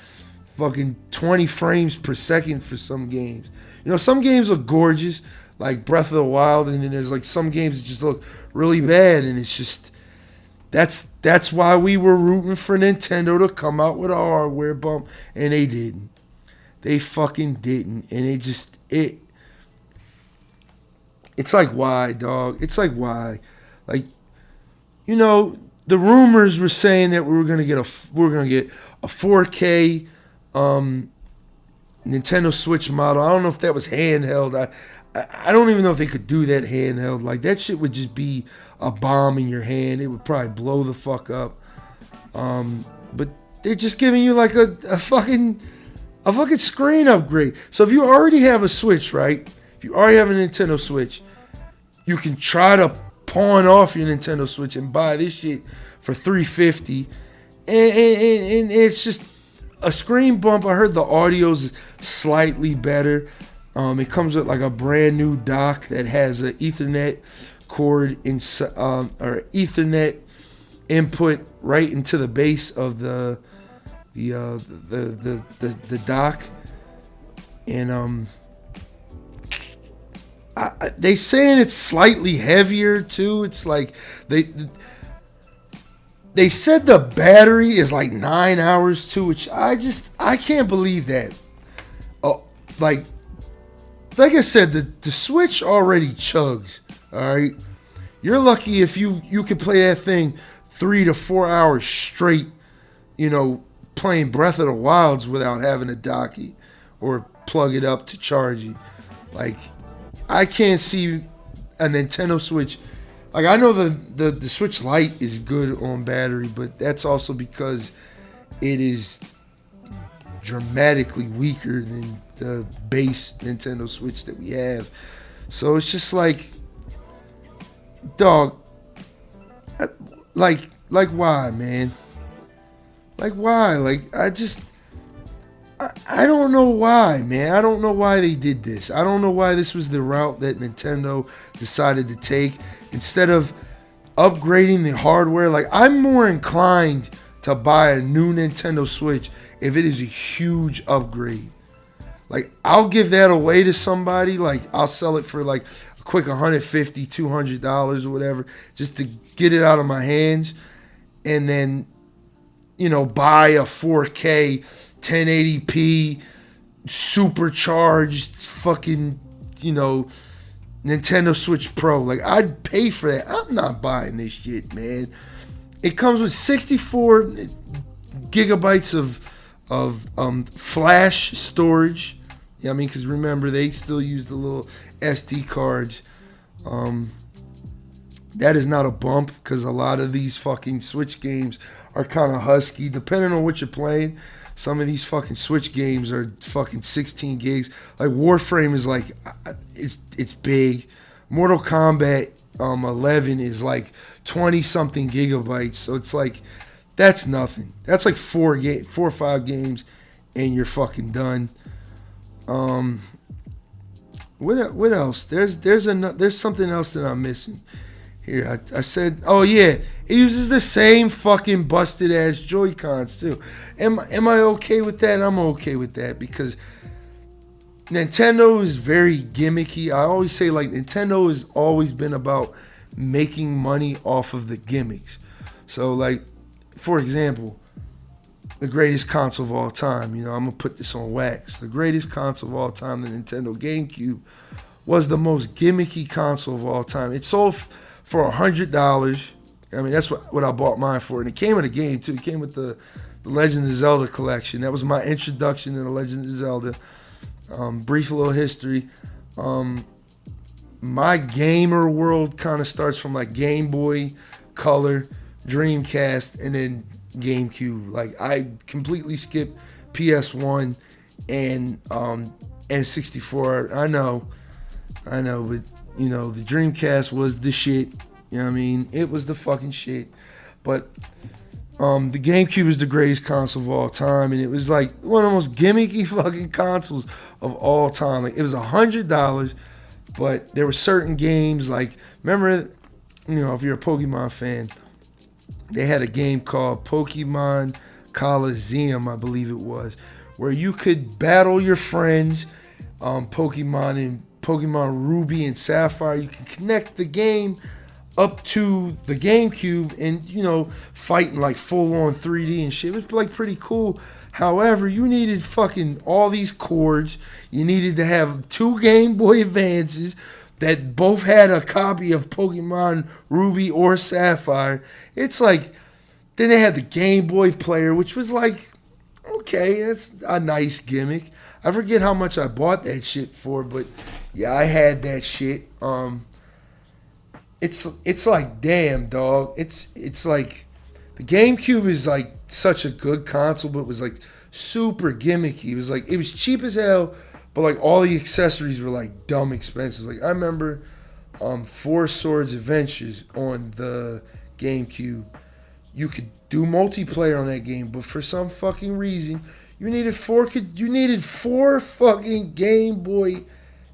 fucking 20 frames per second for some games. You know, some games look gorgeous, like Breath of the Wild, and then there's like some games that just look really bad, and it's just, that's why we were rooting for Nintendo to come out with a hardware bump, and they didn't. They fucking didn't, and it's like, why, dog? It's like, why? Like, you know, the rumors were saying that we were gonna get a 4K Nintendo Switch model. I don't know if that was handheld. I don't even know if they could do that handheld. Like, that shit would just be a bomb in your hand. It would probably blow the fuck up. But they're just giving you like a fucking screen upgrade. So if you already have a Switch, right? If you already have a Nintendo Switch, you can try to pawn off your Nintendo Switch and buy this shit for $350, and it's just a screen bump. I heard the audio's slightly better. It comes with like a brand new dock that has an Ethernet cord or Ethernet input right into the base of the dock, and they saying it's slightly heavier too. It's like they said the battery is like 9 hours too, which I can't believe that. Oh, like I said, the Switch already chugs. All right, you're lucky if you can play that thing 3 to 4 hours straight, you know, playing Breath of the Wilds without having a docky or plug it up to charge it. Like, I can't see a Nintendo Switch. Like, I know the Switch Lite is good on battery, but that's also because it is dramatically weaker than the base Nintendo Switch that we have. So it's just like, dog, like why, man? Like, why? Like, I don't know why, man. I don't know why they did this. I don't know why this was the route that Nintendo decided to take. Instead of upgrading the hardware, like, I'm more inclined to buy a new Nintendo Switch if it is a huge upgrade. Like, I'll give that away to somebody. Like, I'll sell it for like a quick $150, $200 or whatever, just to get it out of my hands, and then, you know, buy a 4K 1080p supercharged fucking, you know, Nintendo Switch Pro. Like, I'd pay for that. I'm not buying this shit, man. It comes with 64 gigabytes of flash storage. Yeah, I mean, because remember, they still use the little SD cards. That is not a bump, because a lot of these fucking Switch games are kind of husky, depending on what you're playing. Some of these fucking Switch games are fucking 16 gigs. Like, Warframe is like, it's big. Mortal Kombat 11 is like 20 something gigabytes. So it's like, that's nothing. That's like 4 or 5 games, and you're fucking done. What else? There's something else that I'm missing. Here, I said, oh yeah, it uses the same fucking busted ass Joy-Cons too. Am I okay with that? I'm okay with that, because Nintendo is very gimmicky. I always say like Nintendo has always been about making money off of the gimmicks. So like, for example, the greatest console of all time, I'm gonna put this on wax. The greatest console of all time, the Nintendo GameCube, was the most gimmicky console of all time. It sold for $100. I mean, that's what I bought mine for. And it came with a game too. It came with the Legend of Zelda collection. That was my introduction to the Legend of Zelda. Brief little history. My gamer world kind of starts from like Game Boy, Color, Dreamcast, and then GameCube. Like I completely skipped PS1 and N64. I know, but the Dreamcast was the shit. You know what I mean? It was the fucking shit. But the GameCube is the greatest console of all time, and it was like one of the most gimmicky fucking consoles of all time. Like it was $100, but there were certain games like, remember, if you're a Pokemon fan, they had a game called Pokemon Coliseum, I believe it was, where you could battle your friends, Pokemon and Pokemon Ruby and Sapphire. You could connect the game up to the GameCube and, fighting like full on 3D and shit. It was like pretty cool. However, you needed fucking all these cords. You needed to have 2 Game Boy Advances that both had a copy of Pokemon Ruby or Sapphire. It's like, then they had the Game Boy player, which was like, okay, that's a nice gimmick. I forget how much I bought that shit for, but yeah, I had that shit. It's like, damn, dog. It's like the GameCube is like such a good console, but it was like super gimmicky. It was like, it was cheap as hell, but like all the accessories were like dumb expensive. Like I remember Four Swords Adventures on the GameCube. You could do multiplayer on that game, but for some fucking reason, you needed four fucking Game Boy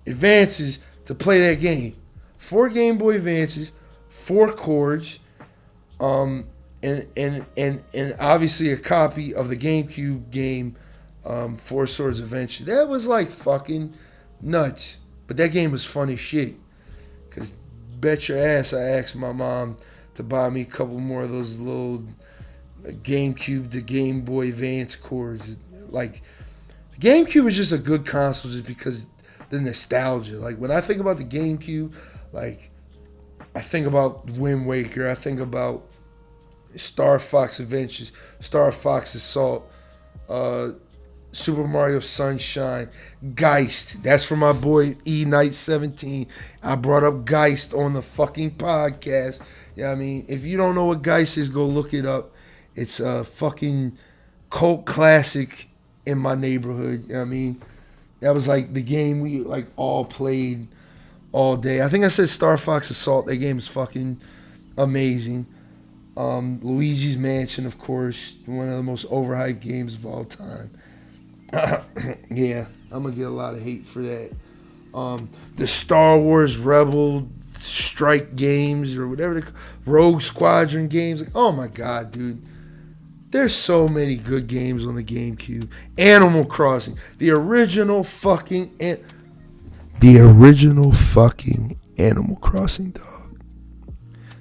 Advances to play that game. 4 Game Boy Advances, 4 cords, and obviously a copy of the GameCube game, Four Swords Adventure. That was like fucking nuts. But that game was fun as shit. Cause bet your ass I asked my mom to buy me a couple more of those little GameCube to Game Boy Advance cords. Like the GameCube was just a good console just because the nostalgia. Like when I think about the GameCube, like I think about Wind Waker, I think about Star Fox Adventures, Star Fox Assault, Super Mario Sunshine, Geist. That's for my boy E-Night17. I brought up Geist on the fucking podcast. You know what I mean? If you don't know what Geist is, go look it up. It's a fucking cult classic in my neighborhood. You know what I mean? That was like the game we like all played all day. I think I said Star Fox Assault. That game is fucking amazing. Luigi's Mansion, of course, one of the most overhyped games of all time. Yeah, I'm gonna get a lot of hate for that. The Star Wars Rebel Strike games or whatever, Rogue Squadron games. Like, oh my god, dude. There's so many good games on the GameCube. Animal Crossing, the original fucking Animal Crossing, dog.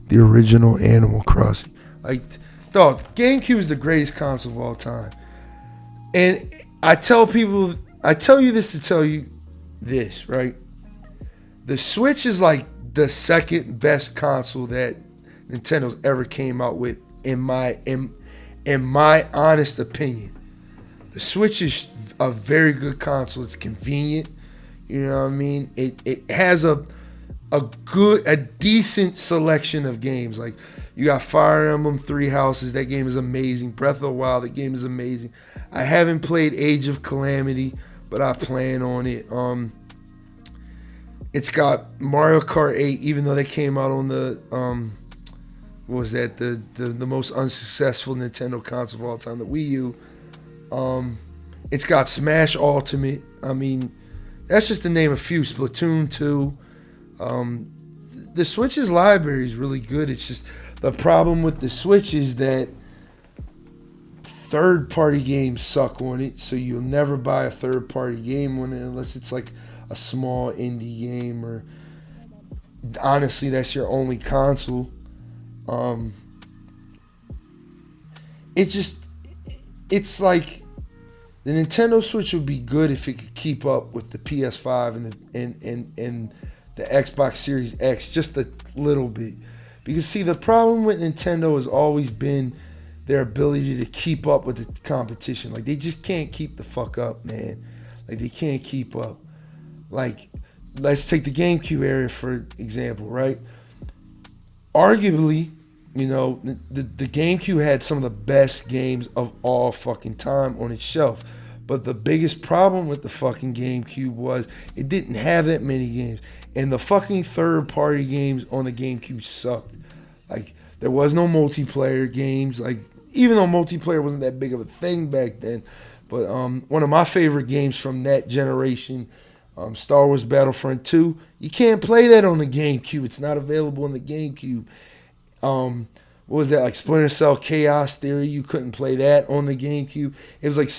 The original Animal Crossing. Like, dog, GameCube is the greatest console of all time. And I tell you this to tell you this, right? The Switch is like the second best console that Nintendo's ever came out with, in my honest opinion. The Switch is a very good console. It's convenient. You know what I mean? It has a decent selection of games. Like you got Fire Emblem 3 Houses. That game is amazing. Breath of the Wild. That game is amazing. I haven't played Age of Calamity, but I plan on it. It's got Mario Kart 8, even though they came out on the what was that? The most unsuccessful Nintendo console of all time, the Wii U. It's got Smash Ultimate. I mean, that's just to name a few. Splatoon 2. The Switch's library is really good. It's just the problem with the Switch is that third-party games suck on it, so you'll never buy a third-party game on it unless it's like a small indie game, or honestly, that's your only console. It's like the Nintendo Switch would be good if it could keep up with the PS5 and the Xbox Series X just a little bit. Because see, the problem with Nintendo has always been their ability to keep up with the competition. Like, they just can't keep the fuck up, man. Like, they can't keep up. Like, let's take the GameCube area for example, right? Arguably, you know, the GameCube had some of the best games of all fucking time on its shelf. But the biggest problem with the fucking GameCube was it didn't have that many games. And the fucking third-party games on the GameCube sucked. Like, there was no multiplayer games. Like, even though multiplayer wasn't that big of a thing back then. But one of my favorite games from that generation, Star Wars Battlefront 2, you can't play that on the GameCube. It's not available on the GameCube. What was that, like Splinter Cell Chaos Theory? You couldn't play that on the GameCube. It was like,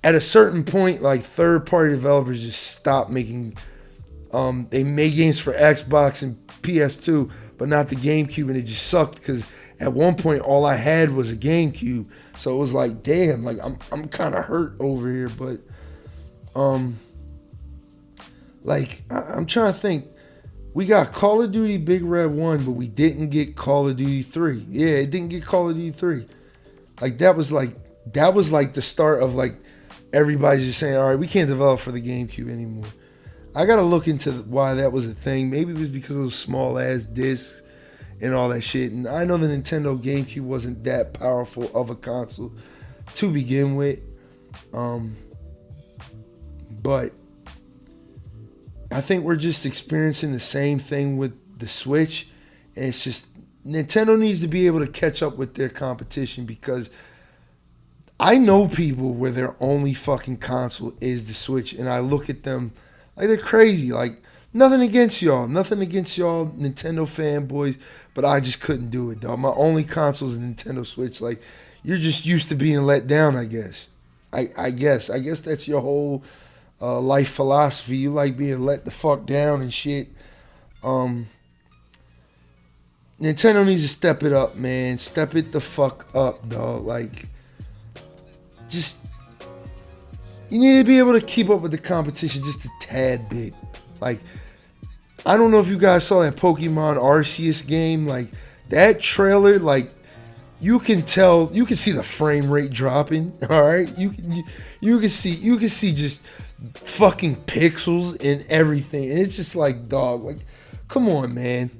at a certain point, like, third-party developers just stopped making. They made games for Xbox and PS2, but not the GameCube, and it just sucked because at one point all I had was a GameCube. So it was like, damn, like I'm kind of hurt over here, but like I'm trying to think. We got Call of Duty Big Red 1, but we didn't get Call of Duty 3. Yeah, it didn't get Call of Duty 3. Like that was like the start of like everybody's just saying, all right, we can't develop for the GameCube anymore. I gotta look into why that was a thing. Maybe it was because of those small ass discs and all that shit. And I know the Nintendo GameCube wasn't that powerful of a console to begin with. But I think we're just experiencing the same thing with the Switch. And it's just, Nintendo needs to be able to catch up with their competition, because I know people where their only fucking console is the Switch, and I look at them like they're crazy. Like, nothing against y'all, Nintendo fanboys, but I just couldn't do it, dog. My only console is a Nintendo Switch. Like, you're just used to being let down, I guess. I guess that's your whole life philosophy. You like being let the fuck down and shit. Nintendo needs to step it up, man. Step it the fuck up, dog. Like, just, you need to be able to keep up with the competition just a tad bit. Like, I don't know if you guys saw that Pokemon Arceus game. Like, that trailer, like, you can see the frame rate dropping. All right, you can see just fucking pixels and everything, and it's just like, dog, like, come on, man,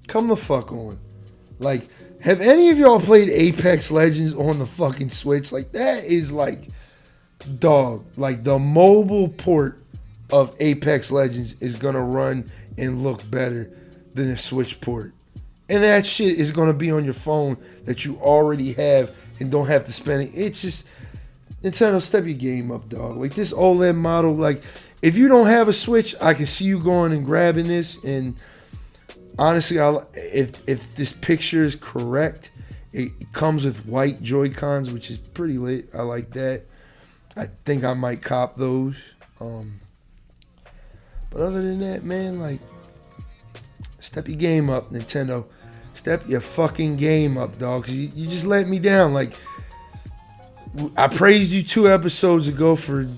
come the fuck on. Like, have any of y'all played Apex Legends on the fucking Switch? Like, that is like, dog, like, the mobile port of Apex Legends is gonna run and look better than the Switch port. And that shit is gonna be on your phone that you already have and don't have to spend it. It's just, Nintendo, step your game up, dog. Like, this OLED model, like, if you don't have a Switch, I can see you going and grabbing this. And honestly, if this picture is correct, it comes with white Joy-Cons, which is pretty lit. I like that. I think I might cop those. But other than that, man, like, step your game up, Nintendo. Step your fucking game up, dog. 'Cause you just let me down. Like, I praised you 2 episodes ago for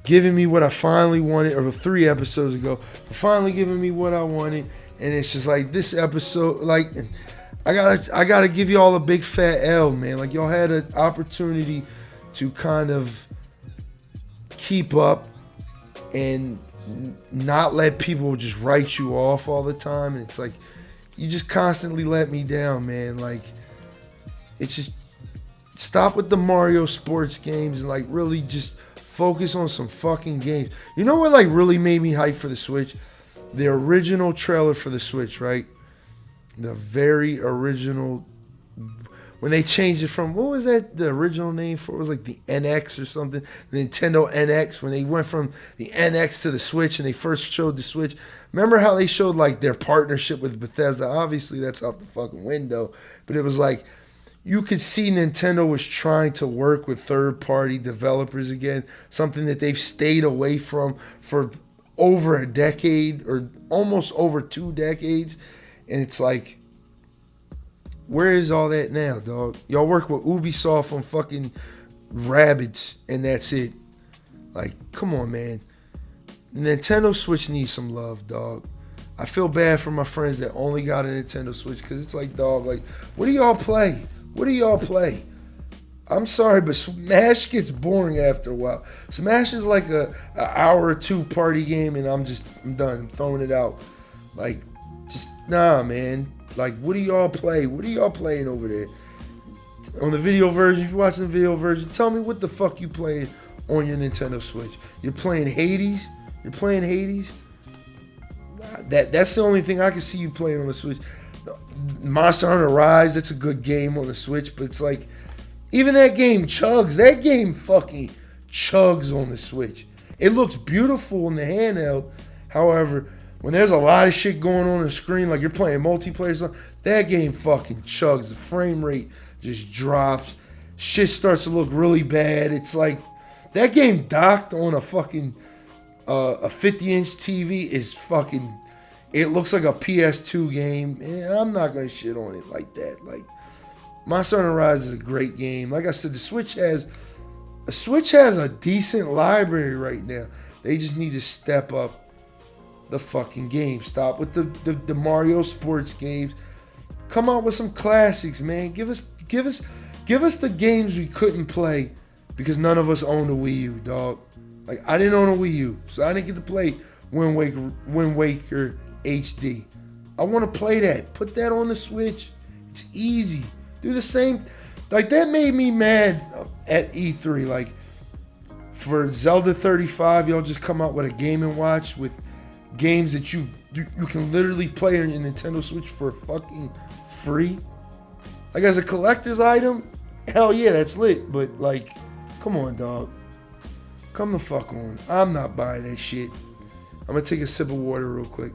giving me what I finally wanted, or 3 episodes ago for finally giving me what I wanted. And it's just like, this episode, like, I gotta give y'all a big fat L, man. Like, y'all had an opportunity to kind of keep up and not let people just write you off all the time. And it's like, you just constantly let me down, man. Like, it's just, stop with the Mario sports games and, like, really just focus on some fucking games. You know what, like, really made me hype for the Switch? The original trailer for the Switch, right? The very original, when they changed it from, what was that, the original name for? It was like the NX or something, the Nintendo NX. When they went from the NX to the Switch and they first showed the Switch, remember how they showed, like, their partnership with Bethesda? Obviously, that's out the fucking window. But it was like, you could see Nintendo was trying to work with third-party developers again, something that they've stayed away from for over a decade or almost over 2 decades. And it's like, where is all that now, dog? Y'all work with Ubisoft on fucking Rabbids, and that's it. Like, come on, man. Nintendo Switch needs some love, dog. I feel bad for my friends that only got a Nintendo Switch, because it's like, dog, like, what do y'all play? What do y'all play? I'm sorry, but Smash gets boring after a while. Smash is like a hour or 2 party game, and I'm done. I'm throwing it out. Like, just, nah, man. Like, what do y'all play? What are y'all playing over there? On the video version, if you're watching the video version, tell me what the fuck you playing on your Nintendo Switch. You're playing Hades? You're playing Hades? That's the only thing I can see you playing on the Switch. Monster Hunter Rise, that's a good game on the Switch, but it's like, even that game chugs. That game fucking chugs on the Switch. It looks beautiful in the handheld. However, when there's a lot of shit going on the screen, like you're playing multiplayer stuff, that game fucking chugs. The frame rate just drops. Shit starts to look really bad. It's like, that game docked on a fucking a 50-inch TV is fucking, it looks like a PS2 game. And I'm not going to shit on it like that. Like, Monster Hunter Rise is a great game. Like I said, the Switch has a decent library right now. They just need to step up the fucking game. Stop with the Mario sports games. Come out with some classics, man. Give us the games we couldn't play because none of us owned a Wii U, dog. Like, I didn't own a Wii U, so I didn't get to play Wind Waker HD. I want to play that. Put that on the Switch. It's easy. Do the same. Like, that made me mad at E3. Like, for Zelda 35, y'all just come out with a Game & Watch with games that you can literally play on your Nintendo Switch for fucking free. Like, as a collector's item, hell yeah, that's lit. But, like, come on, dog. Come the fuck on. I'm not buying that shit. I'm going to take a sip of water real quick.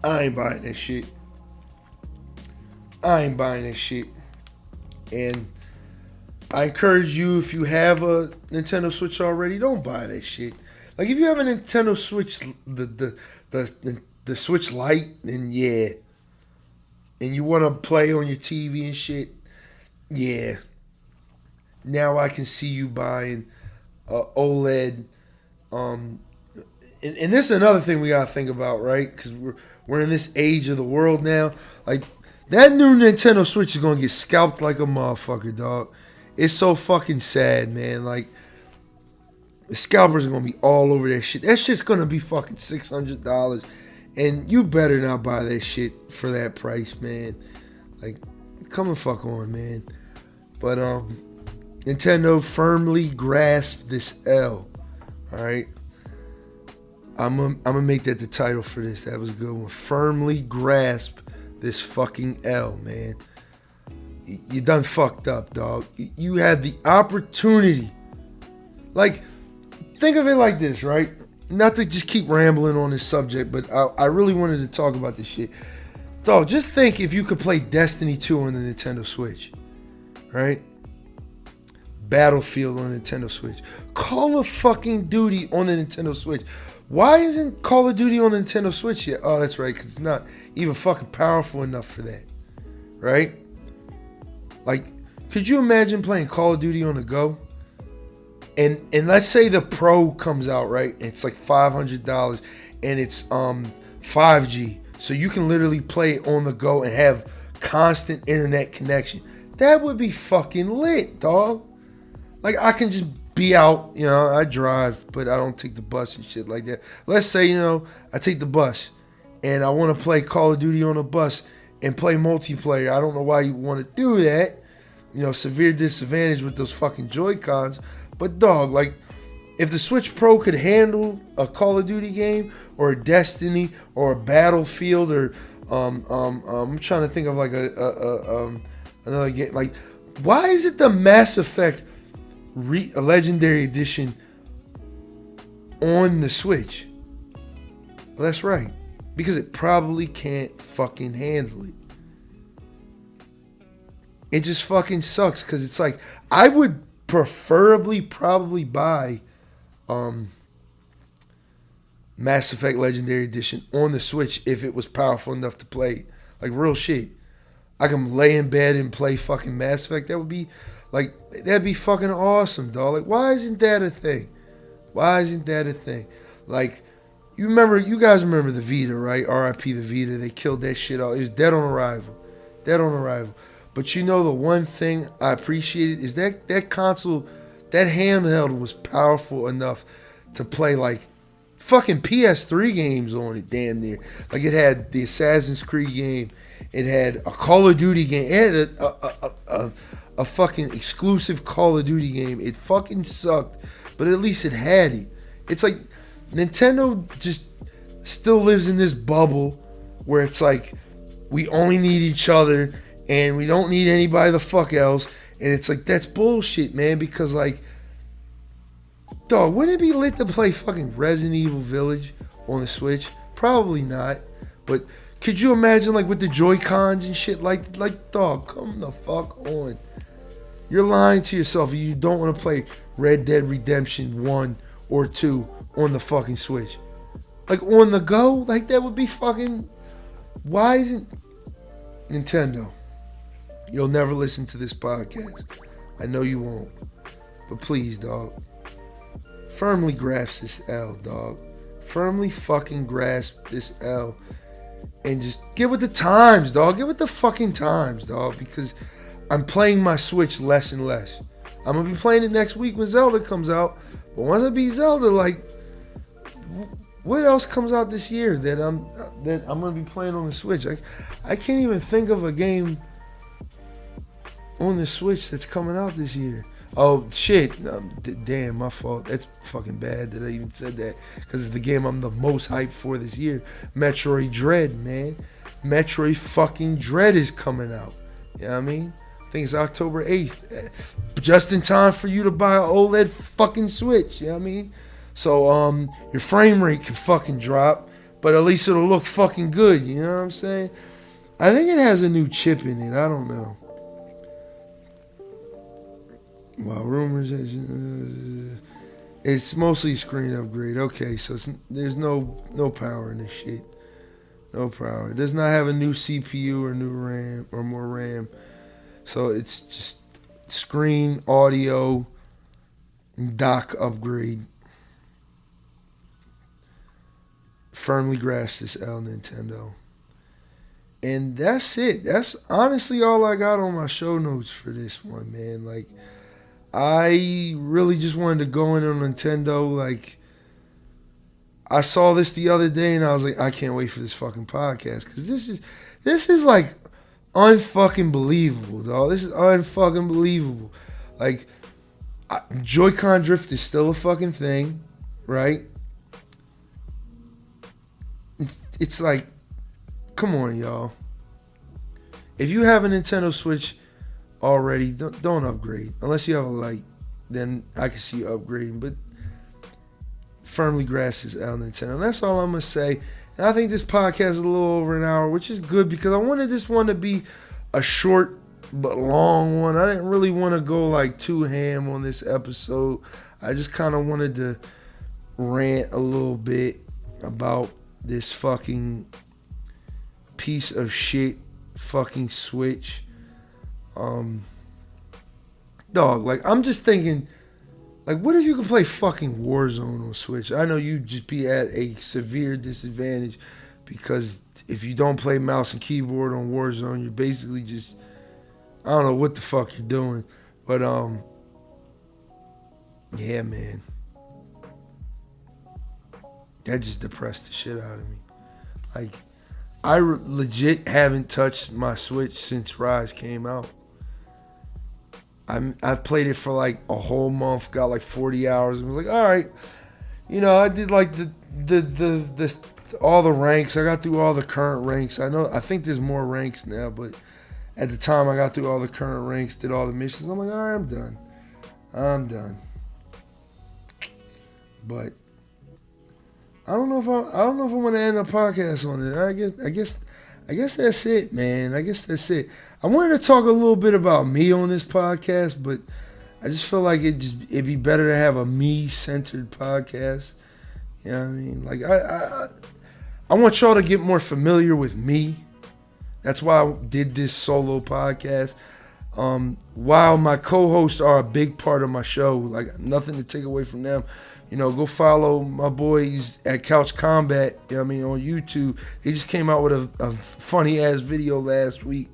I ain't buying that shit. I ain't buying that shit. And I encourage you, if you have a Nintendo Switch already, don't buy that shit. Like, if you have a Nintendo Switch, the Switch Lite, then yeah. And you want to play on your TV and shit, yeah. Now I can see you buying OLED. And this is another thing we gotta think about, right? Because we're in this age of the world now. Like, that new Nintendo Switch is gonna get scalped like a motherfucker, dog. It's so fucking sad, man. Like, the scalpers are gonna be all over that shit. That shit's gonna be fucking $600, and you better not buy that shit for that price, man. Like, come and fuck on, man. But Nintendo firmly grasped this L. All right. I'm gonna make that the title for this. That was a good one. Firmly grasp this fucking L, man. You done fucked up, dog. You had the opportunity. Like, think of it like this, right? Not to just keep rambling on this subject, but I really wanted to talk about this shit. Dog, just think if you could play Destiny 2 on the Nintendo Switch, right? Battlefield on the Nintendo Switch. Call of fucking Duty on the Nintendo Switch. Why isn't Call of Duty on the Nintendo Switch yet? Oh, that's right, because it's not even fucking powerful enough for that, right? Like, could you imagine playing Call of Duty on the go? And let's say the Pro comes out, right? It's like $500 and it's 5G. So you can literally play it on the go and have constant internet connection. That would be fucking lit, dog. Like, I can just be out, you know, I drive, but I don't take the bus and shit like that. Let's say, you know, I take the bus and I want to play Call of Duty on a bus and play multiplayer. I don't know why you want to do that. You know, severe disadvantage with those fucking Joy-Cons. But dog, like, if the Switch Pro could handle a Call of Duty game or a Destiny or a Battlefield or I'm trying to think of like another game. Like, why is it the Mass Effect a Legendary Edition on the Switch? Well, that's right. because it probably can't fucking handle it. It just fucking sucks because it's like I would preferably probably buy Mass Effect Legendary Edition on the Switch if it was powerful enough to play. Like real shit. I can lay in bed and play fucking Mass Effect. That would be like, that'd be fucking awesome, dog. Like, why isn't that a thing? Why isn't that a thing? Like, you guys remember the Vita, right? R.I.P. the Vita. They killed that shit out. It was dead on arrival. Dead on arrival. But you know the one thing I appreciated is that console, that handheld was powerful enough to play like fucking PS3 games on it, damn near. Like it had the Assassin's Creed game. It had a Call of Duty game. It had a fucking exclusive Call of Duty game. It fucking sucked, but at least it had it. It's like Nintendo just still lives in this bubble where it's like we only need each other and we don't need anybody the fuck else. And it's like, that's bullshit, man, because like, dog, wouldn't it be lit to play fucking Resident Evil Village on the Switch? Probably not. But could you imagine like with the Joy-Cons and shit? Like dog, come the fuck on. You're lying to yourself if you don't want to play Red Dead Redemption 1 or 2 on the fucking Switch. Like on the go? Like that would be fucking... Why isn't... Nintendo, you'll never listen to this podcast. I know you won't. But please, dog. Firmly grasp this L, dog. Firmly fucking grasp this L. And just get with the times, dog. Get with the fucking times, dog. Because I'm playing my Switch less and less. I'm going to be playing it next week when Zelda comes out. But once I beat Zelda, like... What else comes out this year that I'm going to be playing on the Switch? I can't even think of a game on the Switch that's coming out this year. Oh, shit. Damn, my fault. That's fucking bad that I even said that. Because it's the game I'm the most hyped for this year. Metroid Dread, man. Metroid fucking Dread is coming out. You know what I mean? I think it's October 8th. Just in time for you to buy an OLED fucking Switch. You know what I mean? So, your frame rate can fucking drop. But at least it'll look fucking good. You know what I'm saying? I think it has a new chip in it. I don't know. Well, rumors, it's mostly screen upgrade. Okay, so there's no power in this shit. No power. It does not have a new CPU or new RAM or more RAM. So it's just screen, audio, dock upgrade. Firmly grasp this L, Nintendo. And that's it. That's honestly all I got on my show notes for this one, man. Like, I really just wanted to go in on Nintendo. Like, I saw this the other day and I was like, I can't wait for this fucking podcast. Because this is like unfucking believable, dog. This is unfucking believable. Like, Joy-Con drift is still a fucking thing, right? It's like, come on, y'all. If you have a Nintendo Switch already, don't upgrade. Unless you have a Lite, then I can see you upgrading. But firmly grasp this L, Nintendo. And that's all I'm going to say. And I think this podcast is a little over an hour, which is good because I wanted this one to be a short but long one. I didn't really want to go like too ham on this episode. I just kind of wanted to rant a little bit about this fucking piece of shit fucking Switch. Dog, like, I'm just thinking, like, what if you could play fucking Warzone on Switch? I know you'd just be at a severe disadvantage because if you don't play mouse and keyboard on Warzone, you're basically just, I don't know what the fuck you're doing. But, yeah, man. That just depressed the shit out of me. Like, I legit haven't touched my Switch since Rise came out. I played it for like a whole month, got like 40 hours, and was like, all right. You know, I did like the all the ranks. I got through all the current ranks. I think there's more ranks now, but at the time I got through all the current ranks, did all the missions. I'm like, all right, I'm done. But I don't know if I want to end a podcast on it. I guess that's it, man. I guess that's it. I wanted to talk a little bit about me on this podcast, but I just feel like it'd be better to have a me-centered podcast. You know what I mean? Like I want y'all to get more familiar with me. That's why I did this solo podcast. While my co-hosts are a big part of my show, like nothing to take away from them. You know, go follow my boys at Couch Combat, you know what I mean, on YouTube. They just came out with a funny ass video last week.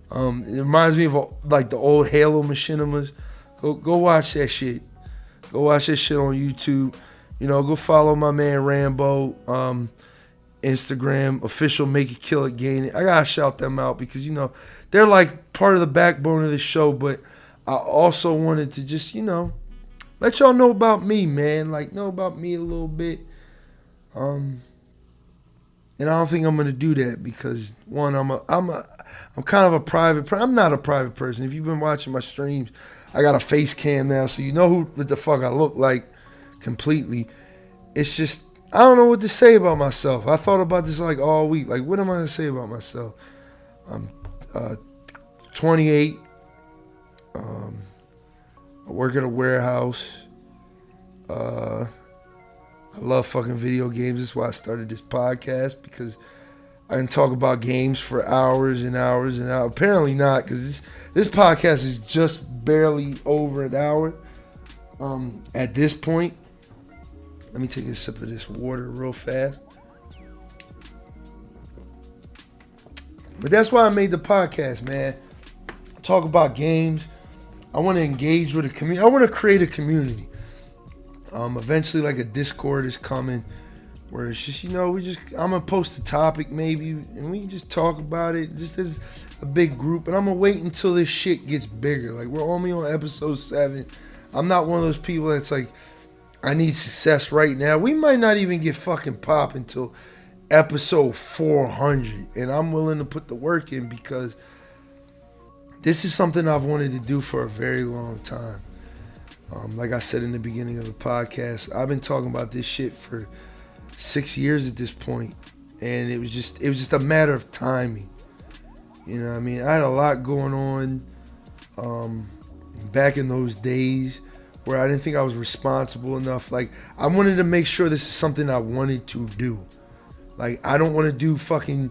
It reminds me of like the old Halo machinimas. Go watch that shit. Go watch that shit on YouTube. You know, go follow my man Rambo. Instagram, official Make It Kill It Gain It. I gotta shout them out because, you know, they're like part of the backbone of the show, but I also wanted to just, you know, let y'all know about me, man. Like, know about me a little bit. And I don't think I'm gonna do that because one, I'm kind of a private. I'm not a private person. If you've been watching my streams, I got a face cam now, so you know what the fuck I look like completely. It's just I don't know what to say about myself. I thought about this like all week. Like, what am I gonna say about myself? I'm 28. I work at a warehouse. I love fucking video games. That's why I started this podcast, because I can talk about games for hours and hours and hours. Apparently not, because this podcast is just barely over an hour at this point. Let me take a sip of this water real fast. But that's why I made the podcast, man. Talk about games. I want to engage with a community. I want to create a community. Eventually, like a Discord is coming, where it's just, you know, I'm gonna post a topic maybe, and we can just talk about it, just as a big group. And I'm gonna wait until this shit gets bigger. Like, we're only on episode 7. I'm not one of those people that's like, I need success right now. We might not even get fucking pop until episode 400, and I'm willing to put the work in because this is something I've wanted to do for a very long time. Like I said in the beginning of the podcast, I've been talking about this shit for 6 years at this point, and it was just a matter of timing. You know what I mean? I had a lot going on back in those days where I didn't think I was responsible enough. Like, I wanted to make sure this is something I wanted to do. Like, I don't want to do fucking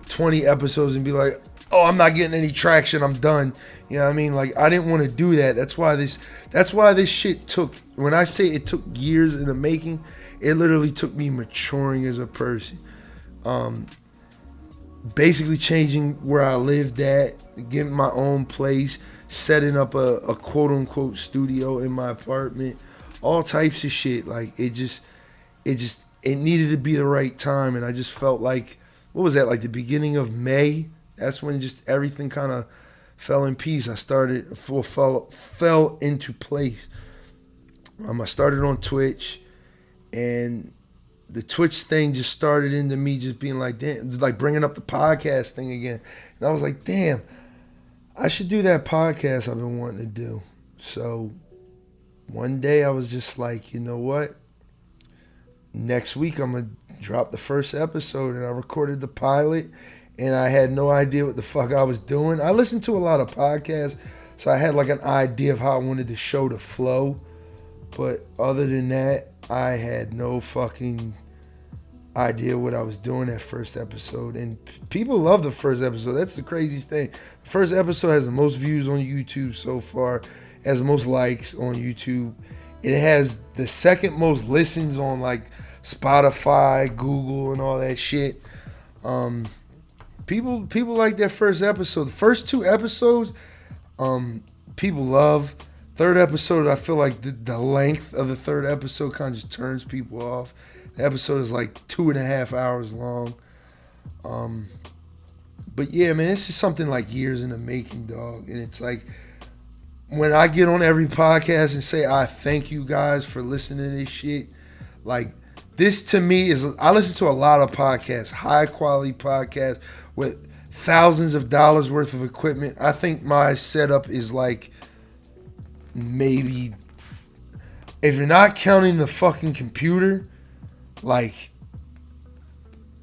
20 episodes and be like, oh, I'm not getting any traction, I'm done. You know what I mean? Like, I didn't want to do that. That's why this shit took, when I say it took years in the making, it literally took me maturing as a person. Basically changing where I lived at, getting my own place, setting up a quote unquote studio in my apartment, all types of shit. Like, it needed to be the right time. And I just felt like, what was that, like the beginning of May? That's when just everything kind of fell in peace. Fell into place. I started on Twitch, and the Twitch thing just started into me just being like, damn, like bringing up the podcast thing again. And I was like, damn, I should do that podcast I've been wanting to do. So one day I was just like, you know what? Next week I'm going to drop the first episode. And I recorded the pilot, and I had no idea what the fuck I was doing. I listened to a lot of podcasts, so I had like an idea of how I wanted the show to flow. But other than that, I had no fucking idea what I was doing that first episode. And people love the first episode. That's the craziest thing. The first episode has the most views on YouTube so far, has the most likes on YouTube. It has the second most listens on like Spotify, Google, and all that shit. People like that first episode. The first 2 episodes, people love. Third episode, I feel like the length of the third episode kind of just turns people off. The episode is like 2.5 hours long. But yeah, man, this is something like years in the making, dog. And it's like, when I get on every podcast and say, I thank you guys for listening to this shit, like, this to me is, I listen to a lot of podcasts, high quality podcasts with thousands of dollars worth of equipment. I think my setup is like, maybe, if you're not counting the fucking computer, like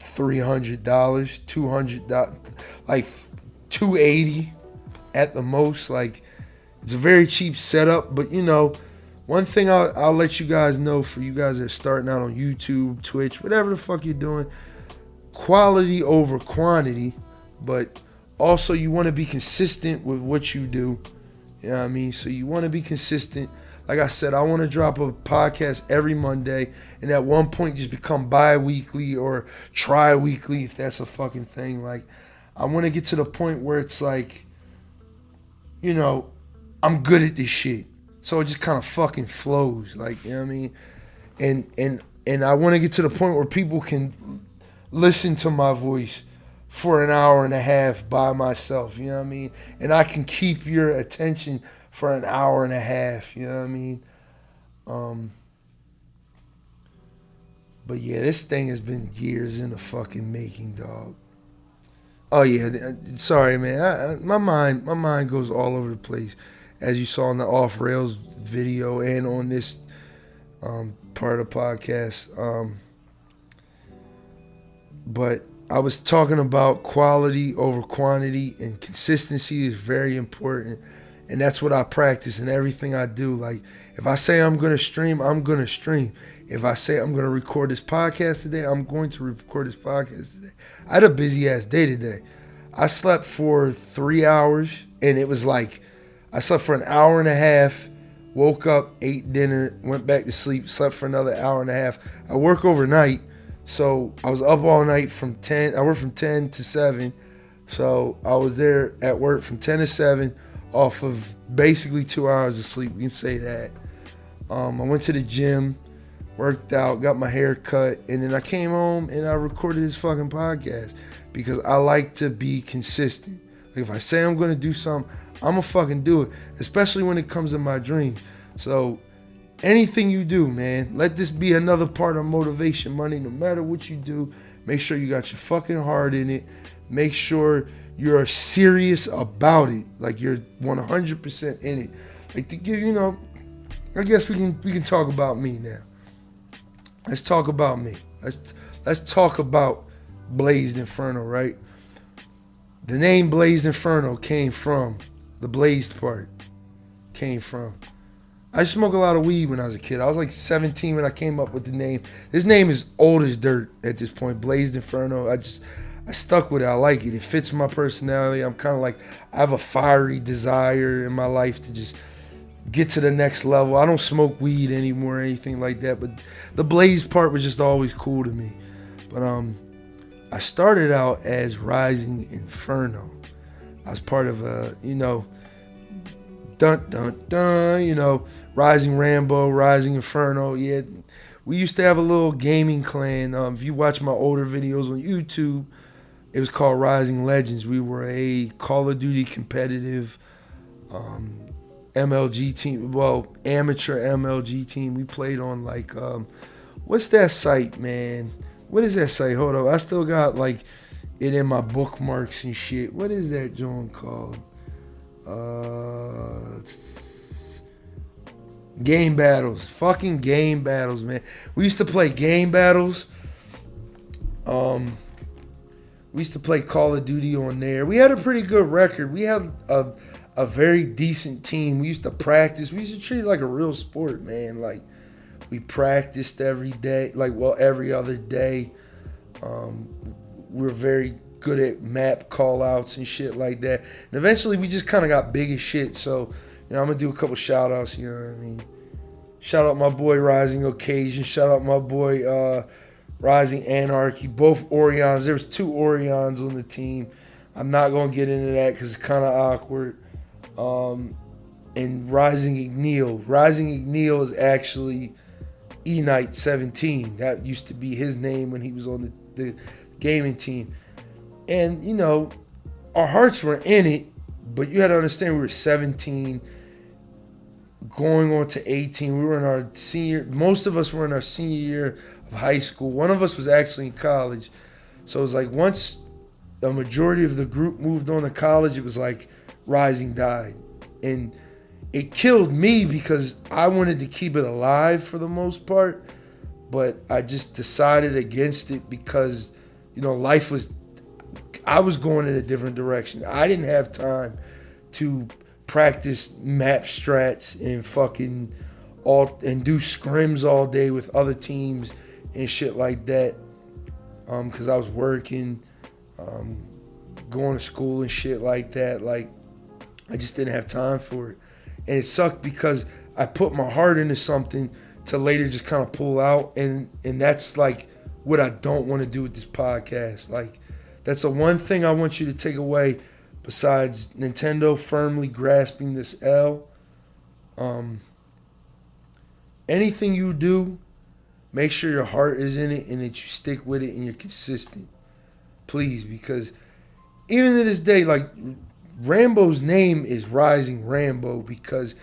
$300, $200, like $280 at the most. Like, it's a very cheap setup, but you know, one thing I'll let you guys know, for you guys that are starting out on YouTube, Twitch, whatever the fuck you're doing, quality over quantity, but also you want to be consistent with what you do. You know what I mean? So you want to be consistent. Like I said, I want to drop a podcast every Monday, and at one point just become bi-weekly or tri-weekly, if that's a fucking thing. Like, I want to get to the point where it's like, you know, I'm good at this shit. So it just kind of fucking flows. Like, you know what I mean? And I want to get to the point where people can listen to my voice for an hour and a half by myself. You know what I mean? And I can keep your attention for an hour and a half. You know what I mean? But yeah, this thing has been years in the fucking making, dog. Oh yeah, sorry, man. My mind goes all over the place, as you saw in the Off Rails video and on this part of the podcast. But I was talking about quality over quantity, and consistency is very important. And that's what I practice in everything I do. Like, if I say I'm going to stream, I'm going to stream. If I say I'm going to record this podcast today, I'm going to record this podcast today. I had a busy ass day today. I slept for 3 hours, and it was like, I slept for an hour and a half, woke up, ate dinner, went back to sleep, slept for another hour and a half. I work overnight, so I was up all night from 10. I worked from 10 to 7. So I was there at work from 10 to 7 off of basically 2 hours of sleep. We can say that. I went to the gym, worked out, got my hair cut, and then I came home and I recorded this fucking podcast because I like to be consistent. Like, if I say I'm going to do something, I'm going to fucking do it, especially when it comes to my dreams. So anything you do, man, let this be another part of motivation money. No matter what you do, make sure you got your fucking heart in it. Make sure you're serious about it. Like, you're 100% in it. Like, to give, you know, I guess we can talk about me now. Let's talk about me. Let's talk about Blazed Inferno, right? The name Blazed Inferno came from the blazed part. Came from. I smoked a lot of weed when I was a kid. I was like 17 when I came up with the name. This name is old as dirt at this point. Blazed Inferno. I stuck with it. I like it. It fits my personality. I'm kind of like, I have a fiery desire in my life to just get to the next level. I don't smoke weed anymore or anything like that, but the blaze part was just always cool to me. But I started out as Rising Inferno. I was part of a, you know, dun dun dun, you know, Rising Rambo, Rising Inferno. Yeah, we used to have a little gaming clan. If you watch my older videos on YouTube, it was called Rising Legends. We were a Call of Duty competitive MLG team, well, amateur MLG team. We played on like, what's that site, man? What is that site? Hold up, I still got like it in my bookmarks and shit. What is that joint called? Game battles, fucking game battles, man. We used to play game battles. We used to play Call of Duty on there. We had a pretty good record. We had a very decent team. We used to practice. We used to treat it like a real sport, man. Like, we practiced every day, like, well, every other day. We were very good at map call outs and shit like that. And eventually we just kind of got big as shit. So, you know, I'm going to do a couple shout outs, you know what I mean? Shout out my boy Rising Occasion. Shout out my boy Rising Anarchy. Both Orions. There was 2 Orions on the team. I'm not going to get into that because it's kind of awkward. And Rising Igneel. Rising Igneel is actually EP.7. That used to be his name when he was on the gaming team. And, you know, our hearts were in it, but you had to understand we were 17, going on to 18. We were in our senior, most of us were in our senior year of high school. One of us was actually in college. So it was like once the majority of the group moved on to college, it was like Rising died. And it killed me because I wanted to keep it alive for the most part. but I just decided against it because, I was going in a different direction. I didn't have time to practice map strats and and do scrims all day with other teams and shit like that. Because I was working, going to school and shit like that. Like, I just didn't have time for it. And it sucked because I put my heart into something to later just kind of pull out. And that's like what I don't want to do with this podcast. Like, that's the one thing I want you to take away besides Nintendo firmly grasping this L. Anything you do, make sure your heart is in it and that you stick with it and you're consistent. Please, because even to this day, like, Rambo's name is Rising Rambo because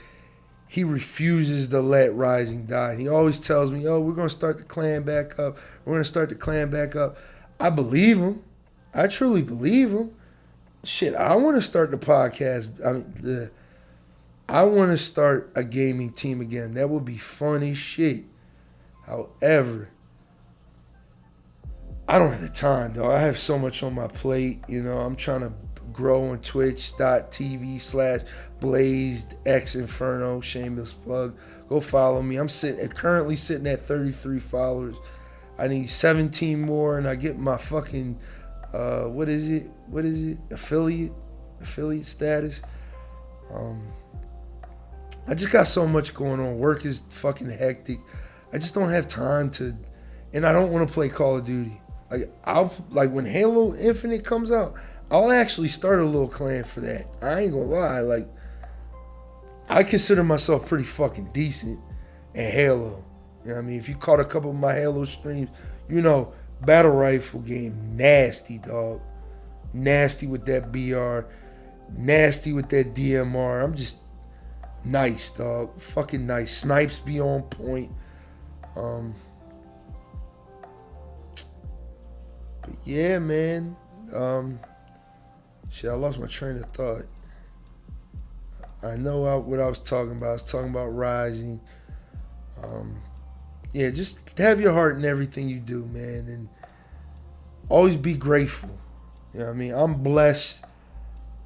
he refuses to let Rising die. And he always tells me, we're going to start the clan back up. We're going to start the clan back up. I believe him. I truly believe him. Shit, I want to start the podcast. I want to start a gaming team again. That would be fun as shit. However, I don't have the time, though. I have so much on my plate. I'm trying to grow on twitch.tv/blazedxinferno. Shameless plug. Go follow me. I'm currently sitting at 33 followers. I need 17 more, and I get my fucking what is it? Affiliate status. I just got so much going on. Work is fucking hectic. I just don't have time to, and I don't want to play Call of Duty. Like when Halo Infinite comes out, I'll actually start a little clan for that. I ain't gonna lie. Like, I consider myself pretty fucking decent in Halo. You know what I mean? If you caught a couple of my Halo streams, battle rifle game, nasty, dog. Nasty with that BR. Nasty with that DMR. I'm just nice, dog. Fucking nice. Snipes be on point. But yeah, man. Shit, I lost my train of thought. I know what I was talking about. I was talking about Rising. Yeah, just have your heart in everything you do, man, and always be grateful. You know what I mean? I'm blessed,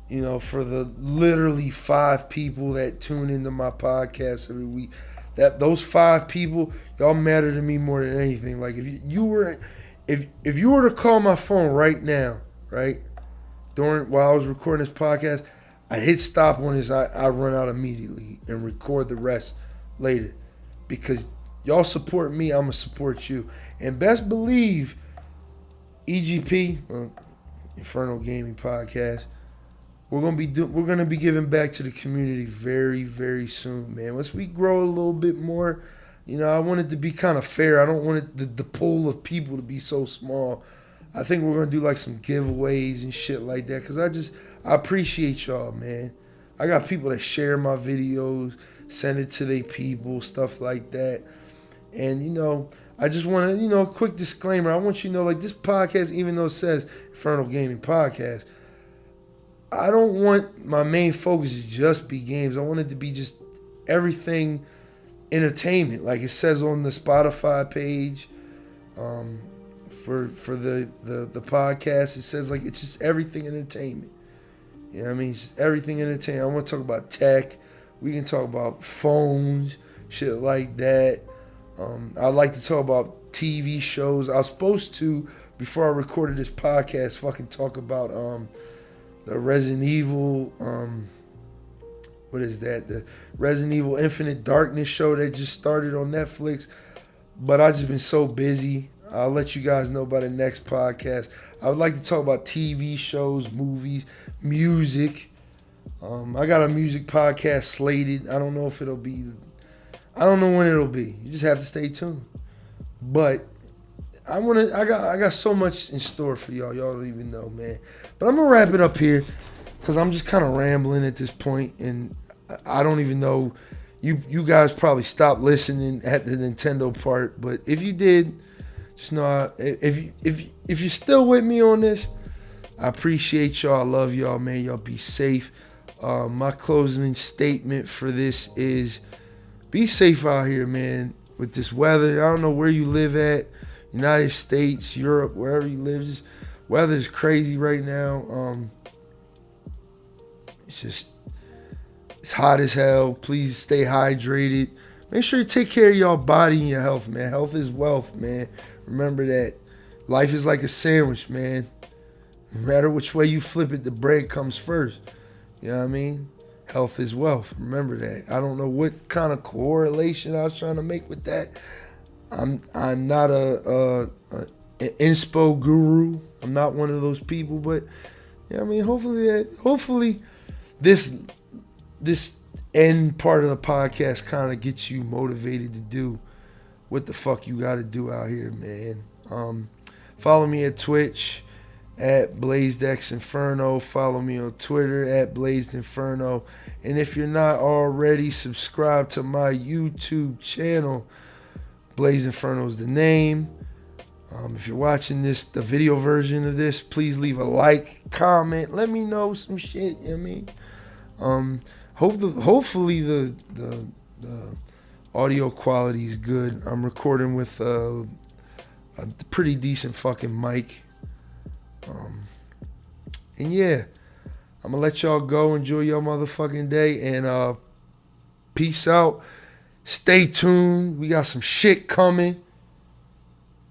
for the literally 5 people that tune into my podcast every week. Those 5 people, y'all matter to me more than anything. Like, if you were to call my phone right now, right, while I was recording this podcast, I'd hit stop when I run out immediately and record the rest later, because y'all support me, I'm gonna support you. And best believe EGP, Infernal Gaming Podcast, we're gonna be giving back to the community very, very soon, man. Once we grow a little bit more, I want it to be kind of fair. I don't want the pool of people to be so small. I think we're gonna do like some giveaways and shit like that, because I appreciate y'all, man. I got people that share my videos, send it to their people, stuff like that. And, I just want to, a quick disclaimer. I want you to know, like, this podcast, even though it says Infernal Gaming Podcast, I don't want my main focus to just be games. I want it to be just everything entertainment. Like it says on the Spotify page for the podcast, it says, like, it's just everything entertainment. You know what I mean? It's just everything entertainment. I want to talk about tech. We can talk about phones, shit like that. I like to talk about TV shows. I was supposed to, before I recorded this podcast, fucking talk about the Resident Evil, what is that? The Resident Evil Infinite Darkness show that just started on Netflix. But I just been so busy. I'll let you guys know by the next podcast. I would like to talk about TV shows, movies, music. I got a music podcast slated. I don't know if it'll be... I don't know when it'll be. You just have to stay tuned. But I got so much in store for y'all. Y'all don't even know, man. But I'm gonna wrap it up here because I'm just kind of rambling at this point, and I don't even know. You guys probably stopped listening at the Nintendo part, but if you did, just know if you're still with me on this, I appreciate y'all. I love y'all, man. Y'all be safe. My closing statement for this is: be safe out here, man. with this weather. I don't know where you live at, United States, Europe, wherever you live. Just weather is crazy right now. It's hot as hell. Please stay hydrated. Make sure you take care of your body and your health, man. Health is wealth, man. Remember that. Life is like a sandwich, man. No matter which way you flip it, the bread comes first. You know what I mean? Health is wealth. Remember that. I don't know what kind of correlation I was trying to make with that. I'm not an inspo guru. I'm not one of those people, but yeah, I mean, hopefully this end part of the podcast kind of gets you motivated to do what the fuck you got to do out here, man. Follow me at Twitch at BlazedXInferno. Follow me on Twitter at BlazedInferno. And if you're not already, subscribe to my YouTube channel. Blazed Inferno is the name. If you're watching the video version of this, please leave a like, comment, let me know some shit. You know what I mean? Hopefully the audio quality is good. I'm recording with a pretty decent fucking mic. And yeah, I'm gonna let y'all go. Enjoy your motherfucking day, and peace out. Stay tuned. We got some shit coming.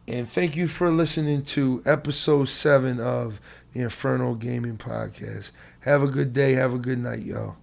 And thank you for listening to episode 7 of the Infernal Gaming Podcast. Have a good day. Have a good night, y'all.